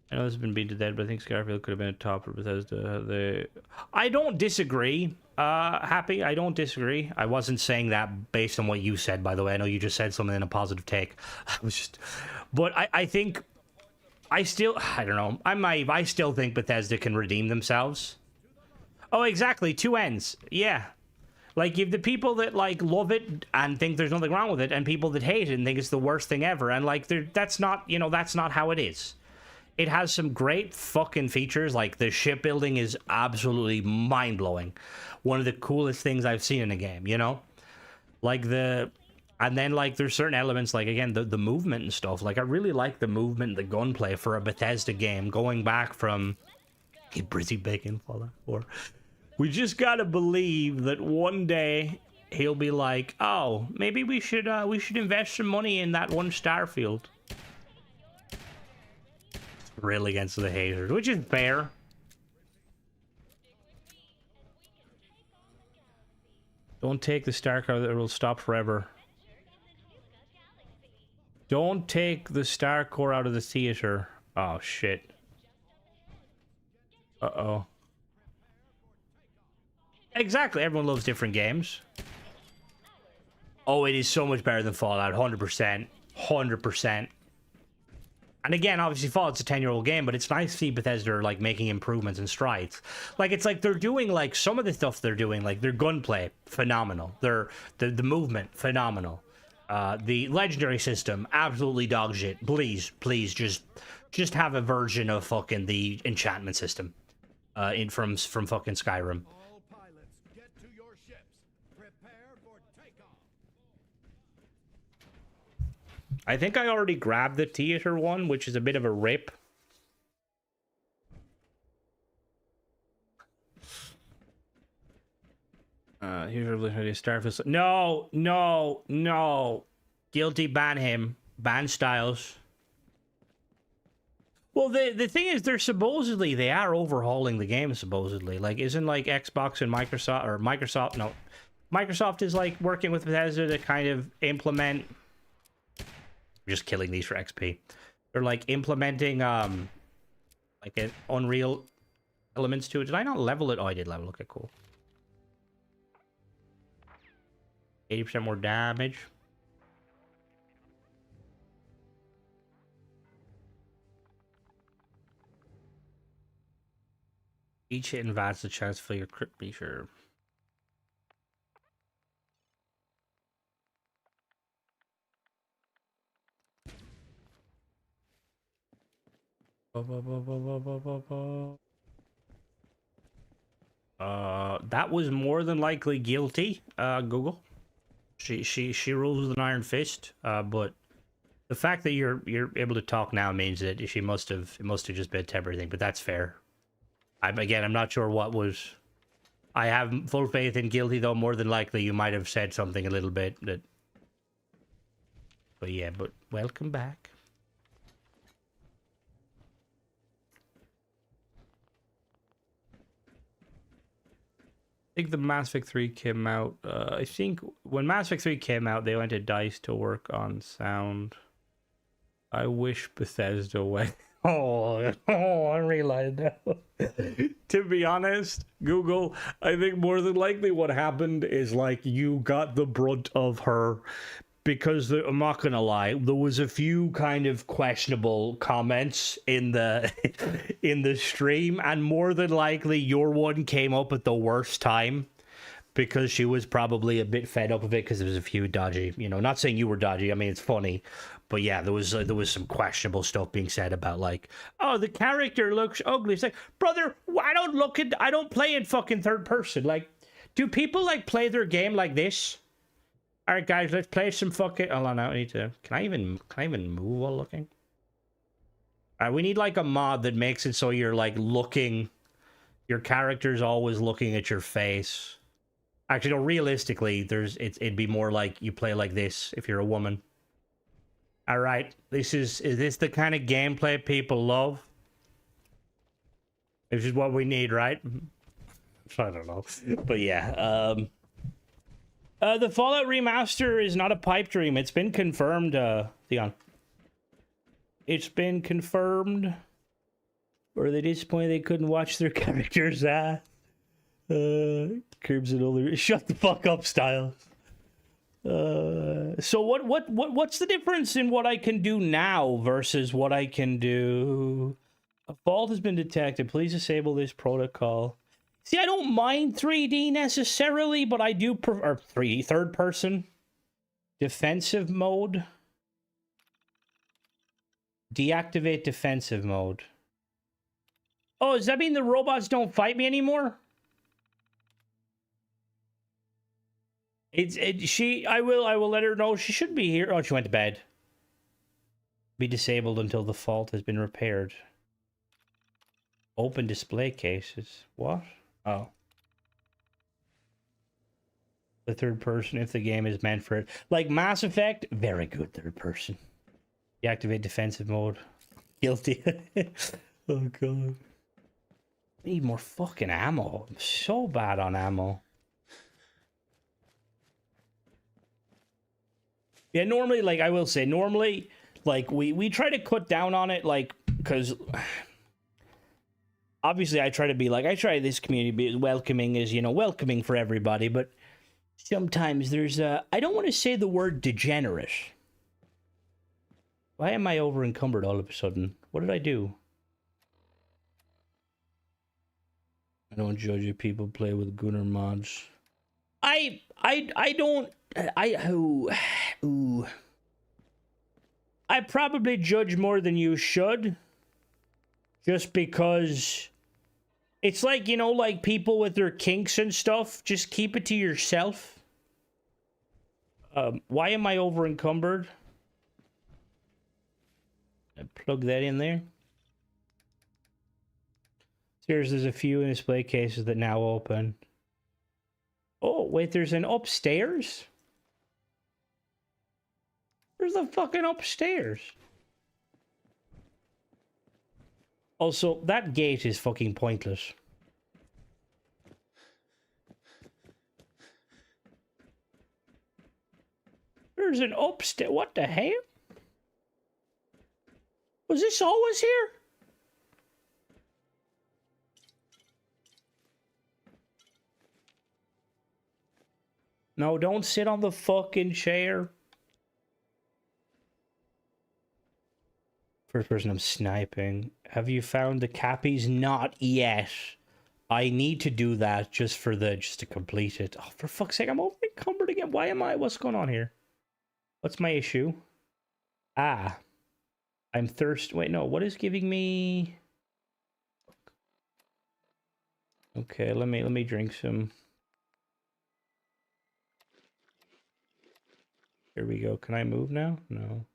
I know this has been beat to death, but I think Starfield could have been a top for Bethesda. I don't disagree, Happy. I don't disagree. I wasn't saying that based on what you said, by the way. I know you just said something in a positive take. But I think... I don't know. I still think Bethesda can redeem themselves. Oh, exactly. Two ends. Yeah. Like, you have the people that, like, love it and think there's nothing wrong with it, and people that hate it and think it's the worst thing ever. And, like, that's not, you know, that's not how it is. It has some great fucking features. Like, the shipbuilding is absolutely mind-blowing. One of the coolest things I've seen in a game, you know? Like, and then, like, there's certain elements, like, again, the movement and stuff. Like, I really like the movement, the gunplay for a Bethesda game, going back from... Get Brizzy Bacon, Fallout 4. We just gotta believe that one day he'll be like, "Oh, maybe we should invest some money in that one Starfield." Real against the haters, which is fair. Don't take the star core that will stop forever. Don't take the star core out of the theater. Oh shit. Uh-oh. Exactly, everyone loves different games. Oh, it is so much better than Fallout, 100%. 100%. And again, obviously Fallout's a 10-year-old game, but it's nice to see Bethesda are, like, making improvements and strides. Like, it's like they're doing, like, some of the stuff they're doing, like, their gunplay, phenomenal. The movement, phenomenal. The legendary system, absolutely dog shit. Please, just have a version of fucking the enchantment system, from fucking Skyrim. All pilots, get to your ships. Prepare for takeoff. I think I already grabbed the theater one, which is a bit of a rip. Here's a Starfield. No. Guilty, ban him. Ban Styles. Well, the thing is, they are overhauling the game, supposedly. Like, isn't, like, Xbox and Microsoft is, like, working with Bethesda to kind of implement... I'm just killing these for XP. They're, like, implementing, like, an Unreal elements to it. Did I not level it? Oh, I did level. Okay, cool. 80% more damage. Each hit invites the chance for your crit be sure. That was more than likely guilty, Google. She rules with an iron fist, but the fact that you're able to talk now means that it must have just been a temporary thing, but that's fair. I'm not sure what was. I have full faith in guilty, though. More than likely, you might have said something a little bit that. But yeah, but welcome back. I think the Mass Effect 3 came out. I think when Mass Effect 3 came out, they went to DICE to work on sound. I wish Bethesda went. I realized now. To be honest, Google, I think more than likely what happened is like you got the brunt of her. Because I'm not gonna lie, there was a few kind of questionable comments in the in the stream, and more than likely your one came up at the worst time because she was probably a bit fed up of it because there was a few dodgy, not saying you were dodgy. I mean, it's funny, but yeah, there was some questionable stuff being said about like, oh, the character looks ugly. It's like, brother, I don't play in fucking third person. Like, do people like play their game like this? All right, guys, let's play some fucking... Hold on, I need to... Can I even move while looking? All right, we need, like, a mod that makes it so you're, like, looking... Your character's always looking at your face. Actually, no, realistically, it'd be more like you play like this if you're a woman. All right, is this the kind of gameplay people love? This is what we need, right? I don't know. But, yeah, the Fallout remaster is not a pipe dream. It's been confirmed, Theon. It's been confirmed. Or they disappointed they couldn't watch their characters. Curbs it over. Shut the fuck up, Styles. So what's the difference in what I can do now versus what I can do? A fault has been detected. Please disable this protocol. See, I don't mind 3D necessarily, but I do prefer 3D, third person. Defensive mode. Deactivate defensive mode. Oh, does that mean the robots don't fight me anymore? I will let her know she should be here. Oh, she went to bed. Be disabled until the fault has been repaired. Open display cases. What? Oh. The third person, if the game is meant for it. Like Mass Effect, very good third person. Deactivate defensive mode. Guilty. Oh, God. Need more fucking ammo. I'm so bad on ammo. Yeah, normally, like, I will say, normally, like, we try to cut down on it, like, because... Obviously, I try this community to be as welcoming as, welcoming for everybody, but sometimes there's I don't want to say the word degenerate. Why am I over encumbered all of a sudden? What did I do? I don't judge if people play with Gunner mods. I don't ooh. I probably judge more than you should, just because it's like, you know, like people with their kinks and stuff, just keep it to yourself. Why am I over encumbered? Plug that in there. There's a few in display cases that now open. Oh, wait, there's an upstairs? There's a fucking upstairs. Also, that gate is fucking pointless. There's an upstairs. What the hell? Was this always here? No, don't sit on the fucking chair. First person I'm sniping. Have you found the cappies? Not yet. I need to do that just to complete it. Oh, for fuck's sake, I'm over encumbered again. Why am I? What's going on here? What's my issue? Ah. I'm thirsty. Wait, no. What is giving me? Okay, let me drink some. Here we go. Can I move now? No.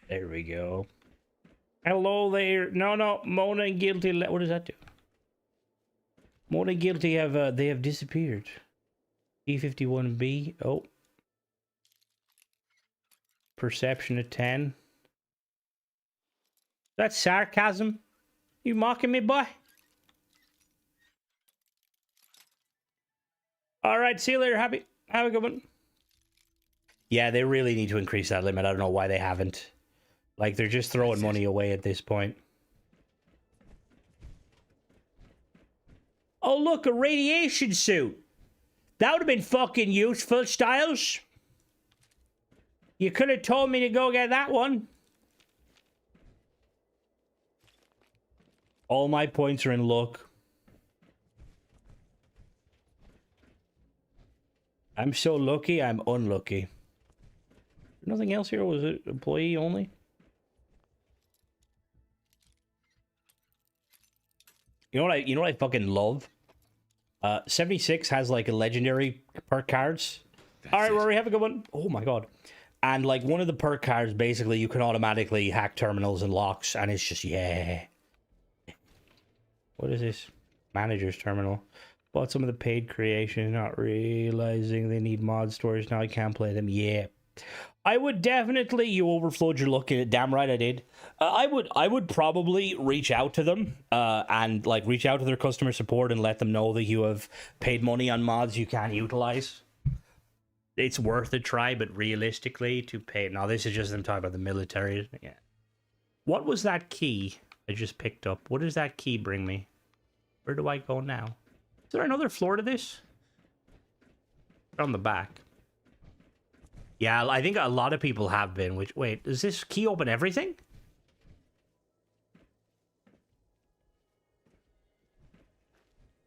There we go. Hello there. No. Mona and Guilty. What does that do? Mona and Guilty have they have disappeared. E51B. Oh. Perception of 10. That's sarcasm. You mocking me, boy? All right. See you later. Have a good one. Yeah, they really need to increase that limit. I don't know why they haven't. Like, they're just throwing money away at this point. Oh, look, a radiation suit. That would have been fucking useful, Styles. You could have told me to go get that one. All my points are in luck. I'm so lucky, I'm unlucky. Nothing else here? Was it employee only? You know what I fucking love? 76 has like a legendary perk cards. All right, Rory, have a good one. Oh my god. And like one of the perk cards, basically you can automatically hack terminals and locks, and it's just, yeah. What is this? Manager's terminal. Bought some of the paid creation, not realizing they need mod storage. Now I can't play them. Yeah. I would definitely, you overflowed your luck in it. Damn right I did. I would probably reach out to them and like reach out to their customer support and let them know that you have paid money on mods you can't utilize. It's worth a try, but realistically to pay. Now this is just them talking about the military. Yeah. What was that key I just picked up? What does that key bring me? Where do I go now? Is there another floor to this? On the back. Yeah, I think a lot of people have been. Which, wait, does this key open everything?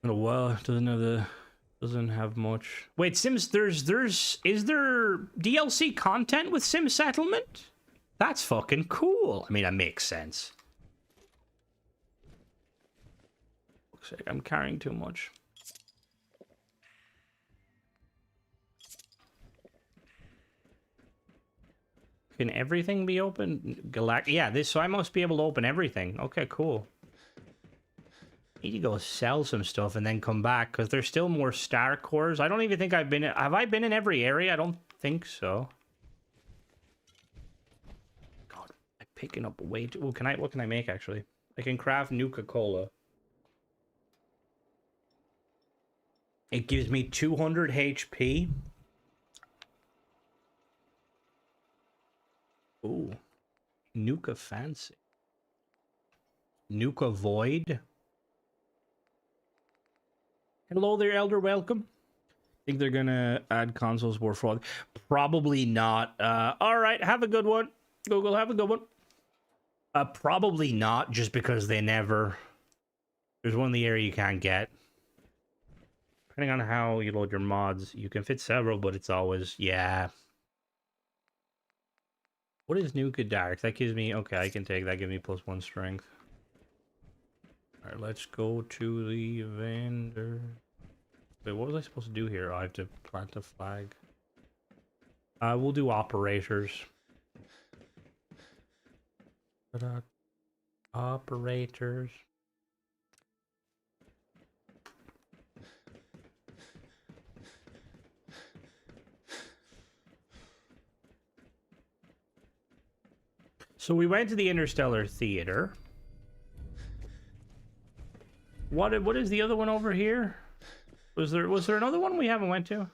Oh, well, doesn't have much. Wait, Sims, is there DLC content with Sim Settlement? That's fucking cool. I mean, that makes sense. Looks like I'm carrying too much. Can everything be open? Yeah, so I must be able to open everything. Okay, cool. Need to go sell some stuff and then come back, because there's still more star cores. I don't even think I've been... Have I been in every area? I don't think so. God, I'm picking up way too... What can I make, actually? I can craft Nuka Cola. It gives me 200 HP. Ooh, Nuka Fancy. Nuka Void. Hello there, Elder. Welcome. Think they're gonna add consoles more fraud? Probably not. All right, have a good one. Google, have a good one. Probably not, just because they never... There's one in the area you can't get. Depending on how you load your mods, you can fit several, but it's always, yeah. What is Nuka Dark? That gives me, okay, I can take that, give me +1 strength. Alright, let's go to the vendor. Wait, what was I supposed to do here? Oh, I have to plant a flag. We'll do operators. Operators. So we went to the Interstellar Theater. What is the other one over here? Was there another one we haven't went to?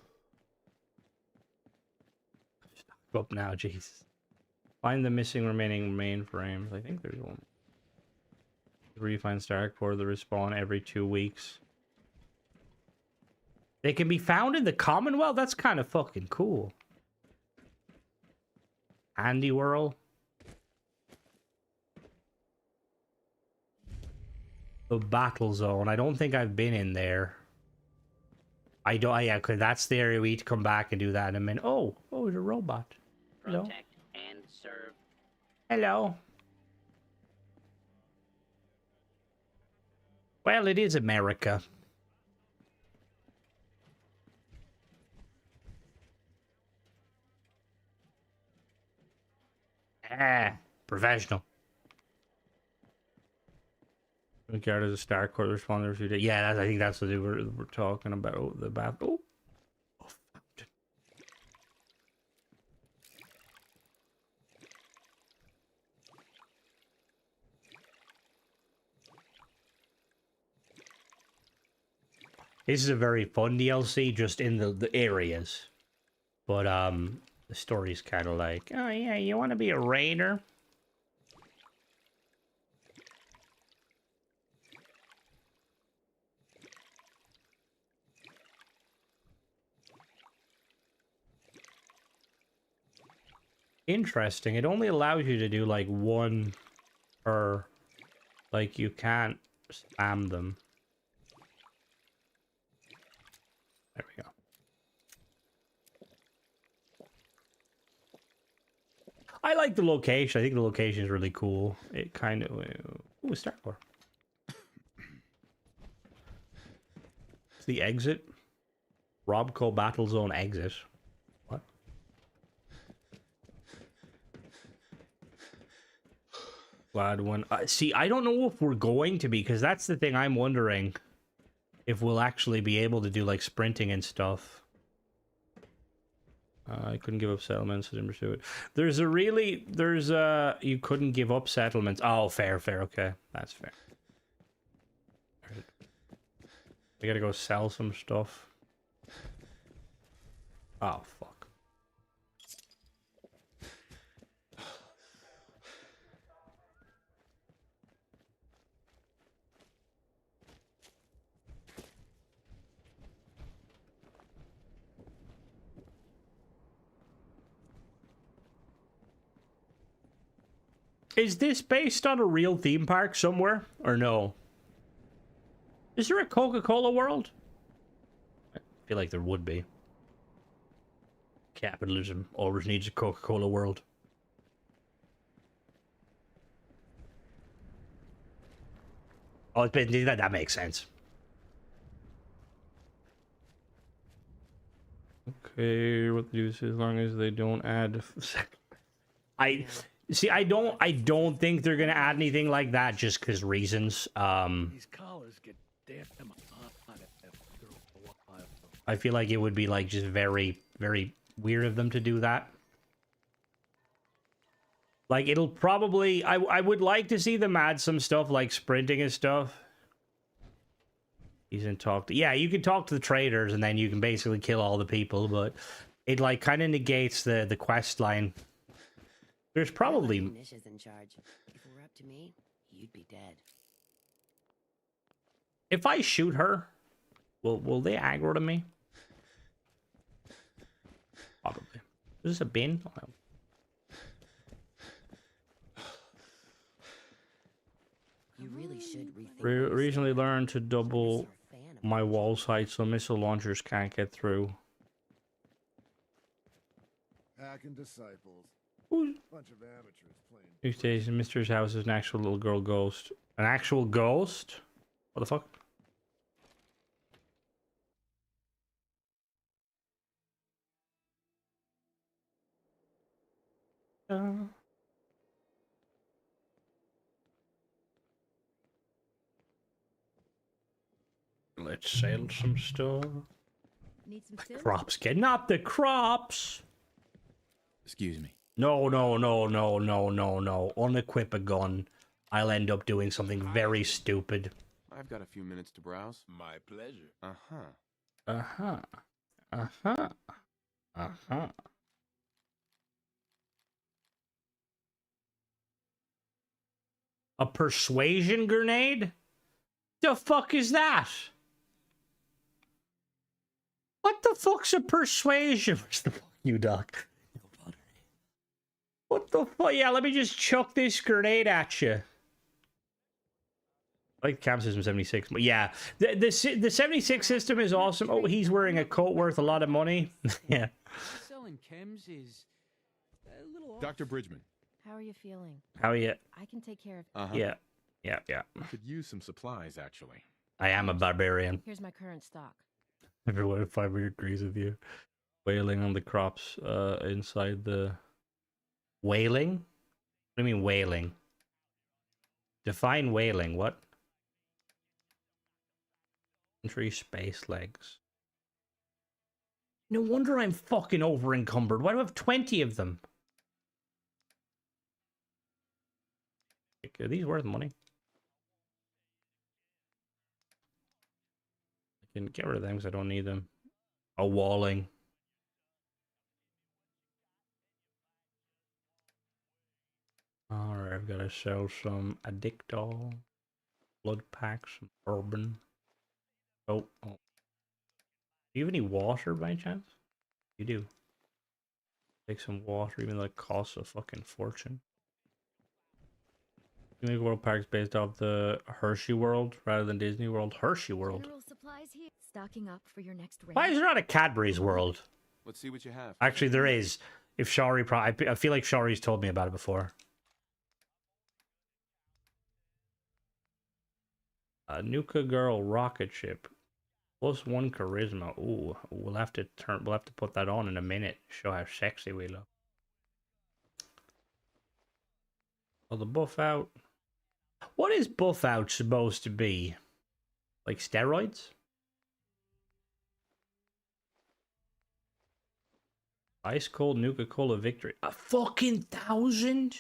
Stop up now, Jesus. Find the missing remaining mainframes. I think there's one. Where you find Starkport, they respawn every 2 weeks. They can be found in the Commonwealth? That's kind of fucking cool. Handy Whirl. The battle zone. I don't think I've been in there. I don't. Yeah, cause that's the area we need to come back and do that in a minute. Oh, it's a robot. Hello. Protect and serve. Hello. Well, it is America. Professional. Regard as a Star Court responder. Yeah, I think that's what we're talking about. The bath. Oh, fountain. This is a very fun DLC, just in the areas, but the story's kind of like, oh yeah, you want to be a raider? Interesting. It only allows you to do like one per, like you can't spam them. There we go. I like the location. I think the location is really cool. It kind of... Ooh, Starcore. It's the exit. Robco Battle Zone exit. What? Glad one. See, I don't know if we're going to be, because that's the thing I'm wondering. If we'll actually be able to do, like, sprinting and stuff. I couldn't give up settlements, I didn't pursue it. You couldn't give up settlements. Oh, fair, okay. That's fair. We gotta go sell some stuff. Oh, fuck. Is this based on a real theme park somewhere, or no? Is there a Coca-Cola world? I feel like there would be. Capitalism always needs a Coca-Cola world. Oh, it's been, that makes sense. Okay, what they do is as long as they don't add... See, I don't think they're gonna add anything like that just because reasons. These collars get damn hot after a while. I feel like it would be like just very, very weird of them to do that. Like it'll probably, I would like to see them add some stuff like sprinting and stuff. You can talk to, yeah, you can talk to the traders and then you can basically kill all the people, but it like kind of negates the quest line. There's probably... Nisha's in charge. If it were up to me, you'd be dead. If I shoot her, will they aggro to me? Probably. Is this a bin? Oh, You really should rethink. recently learned to double my wall site so missile launchers can't get through. Hacking disciples. Ooh. Bunch of amateurs playing. These days, in Mister's house is an actual little girl ghost. An actual ghost? What the fuck? Let's sell some stuff. Need some Sims? Crops, get not the crops. Excuse me. No. Unequip a gun. I'll end up doing something very stupid. I've got a few minutes to browse. My pleasure. A persuasion grenade? The fuck is that? What the fuck's a persuasion? Where's the fuck you, Doc? What the fuck? Yeah, let me just chuck this grenade at you. I like the cam system 76, but yeah, the 76 system is awesome. Oh, he's wearing a coat worth a lot of money. Yeah. Selling chems is a little Dr. Bridgman. How are you feeling? How are you? I can take care of. Yeah. Could use some supplies, actually. I am a barbarian. Here's my current stock. Everyone at 500 agrees with you. Wailing on the crops inside the... Wailing? What do you mean wailing? Define wailing, what? Entry space legs. No wonder I'm fucking over encumbered. Why do I have 20 of them? Are these worth money? I can get rid of them because I don't need them. Oh, walling. Alright, I've got to sell some Addictol, blood packs, some bourbon. Oh. Do you have any water by chance? You do. Take some water, even though it costs a fucking fortune. You make world parks based off the Hershey World rather than Disney World. Hershey World. General supplies here. Stocking up for your next raid. Why is there not a Cadbury's World? Let's see what you have. Actually, there is. If Shari, I feel like Shari's told me about it before. A Nuka girl rocket ship, +1 charisma. Ooh, we'll have to put that on in a minute. Show how sexy we look. Oh, the buff out. What is buff out supposed to be? Like steroids? Ice cold Nuka Cola victory. A fucking 1,000?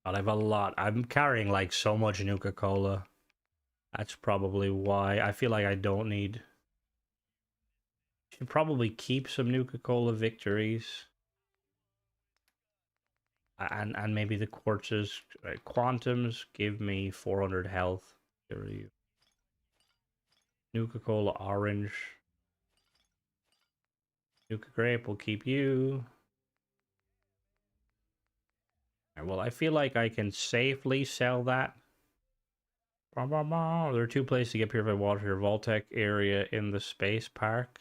God, I have a lot. I'm carrying like so much Nuka Cola. That's probably why. I feel like I don't need. Should probably keep some Nuka Cola victories. And maybe the quartzes. Quantums give me 400 health. Nuka Cola orange. Nuka grape will keep you. Well, I feel like I can safely sell that. There are 2 places to get purified water here. Vault-Tec area in the space park.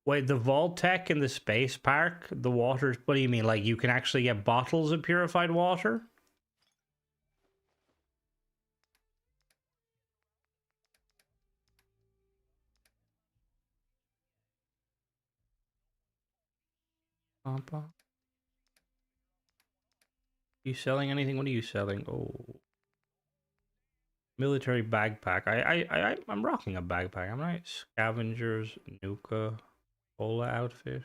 Wait, the Vault-Tec in the space park? The water... What do you mean? Like, you can actually get bottles of purified water? You selling anything? What are you selling? Oh. Military backpack. I'm rocking a backpack. I'm right. Scavengers, Nuka, Cola outfit.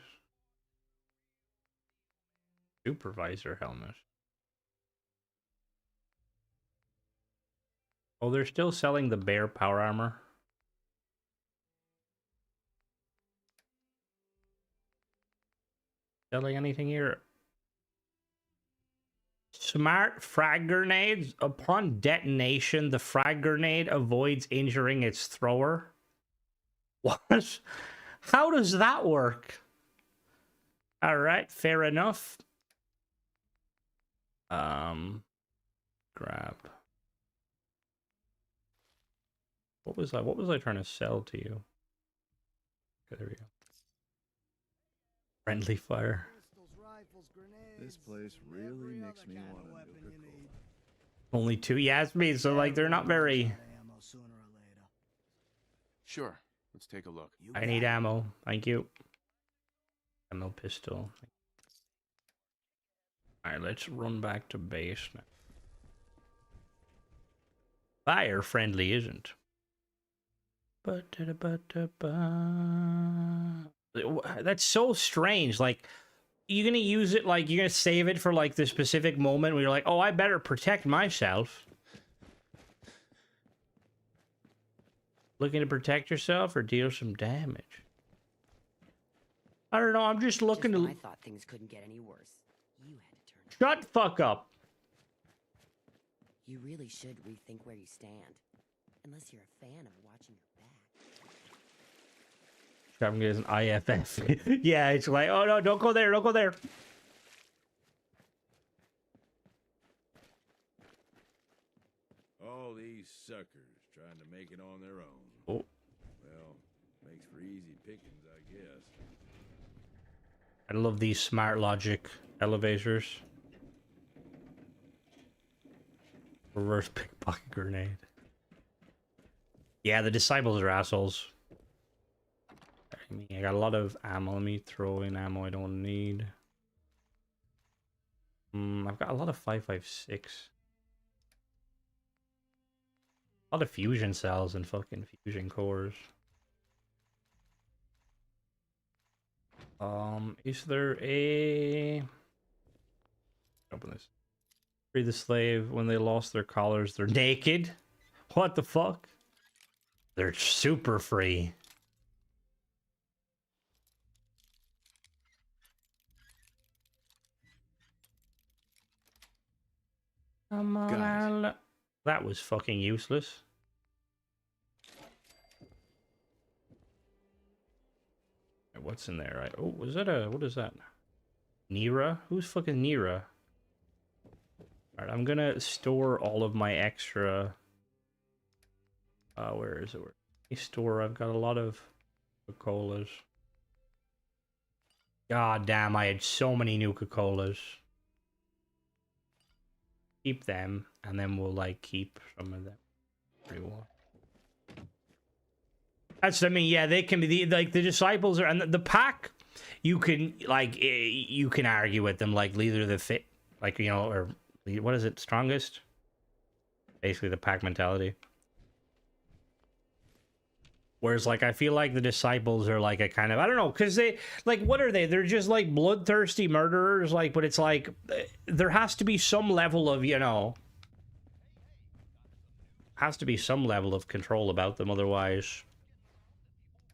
Supervisor helmet. Oh, they're still selling the bear power armor. Selling anything here? Smart frag grenades. Upon detonation, the frag grenade avoids injuring its thrower. What? How does that work? All right, fair enough. Grab. What was I trying to sell to you? Okay, there we go. Friendly fire. This place really makes me want a Nuka-Cola. Only 2? Yeah, it's me. So like they're not very. Sure. Let's take a look. I need ammo. Thank you. Ammo pistol. Alright, let's run back to base now. Fire friendly isn't. That's so strange. Like, you're gonna use it, like, you're gonna save it for, like, the specific moment where you're like, oh, I better protect myself. Looking to protect yourself or deal some damage? I don't know, I'm just looking Just to... when I thought things couldn't get any worse. You had to turn. Shut the fuck up. You really should rethink where you stand. Unless you're a fan of watching your back. I'm getting an IFF. Yeah, it's like, oh no, don't go there, don't go there. All these suckers trying to make it on their own. Oh. Well, makes for easy pickings, I guess. I love these smart logic elevators. Reverse pickpocket grenade. Yeah, the disciples are assholes. I mean, I got a lot of ammo. Let me throw in ammo I don't need. I've got a lot of 5.56. A lot of fusion cells and fucking fusion cores. Is there a... Open this. Free the slave. When they lost their collars, they're naked. What the fuck? They're super free. Come on, that was fucking useless. What's in there? Right? Oh, was that a... What is that? Nira? Who's fucking Nira? Alright, I'm gonna store all of my extra... where is it? Where store? I've got a lot of Coca-Colas. God damn, I had so many Nuka-Colas. Keep them, and then we'll, like, keep some of them. Pretty well. That's what I mean, yeah, they can be, like, the disciples are, and the pack, you can, like, you can argue with them, like, leader the fit, like, you know, or, what is it, strongest? Basically, the pack mentality. Whereas, like, I feel like the disciples are, like, a kind of... I don't know, because they... Like, what are they? They're just, like, bloodthirsty murderers, like, but it's, like... There has to be some level of, you know... Has to be some level of control about them, otherwise...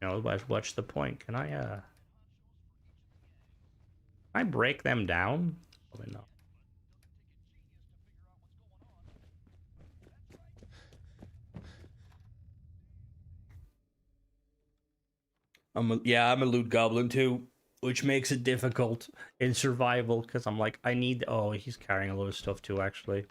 You know, otherwise, what's the point? Can I break them down? Probably not. I'm a loot goblin too, which makes it difficult in survival because I'm like, I need... Oh, he's carrying a lot of stuff too, actually.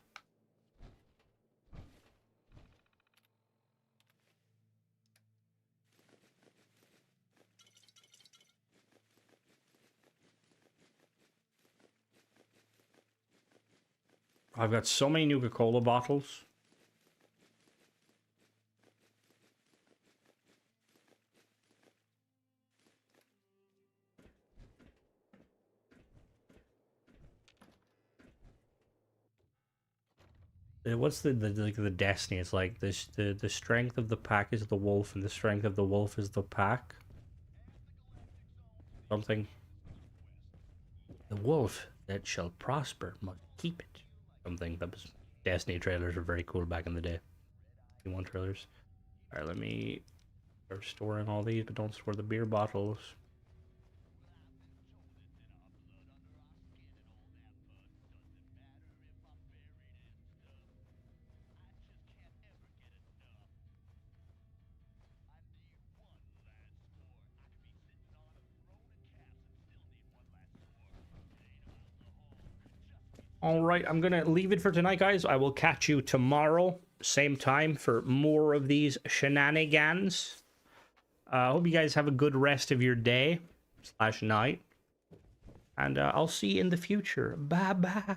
I've got so many Nuka-Cola bottles. What's the destiny? It's like this: the strength of the pack is the wolf, and the strength of the wolf is the pack. Something. The wolf that shall prosper must keep it. Something that was... Destiny trailers were very cool back in the day. P1 trailers. All right, let me start storing all these, but don't store the beer bottles. All right, I'm gonna leave it for tonight, guys. I will catch you tomorrow, same time, for more of these shenanigans. I hope you guys have a good rest of your day / night. And I'll see you in the future. Bye-bye.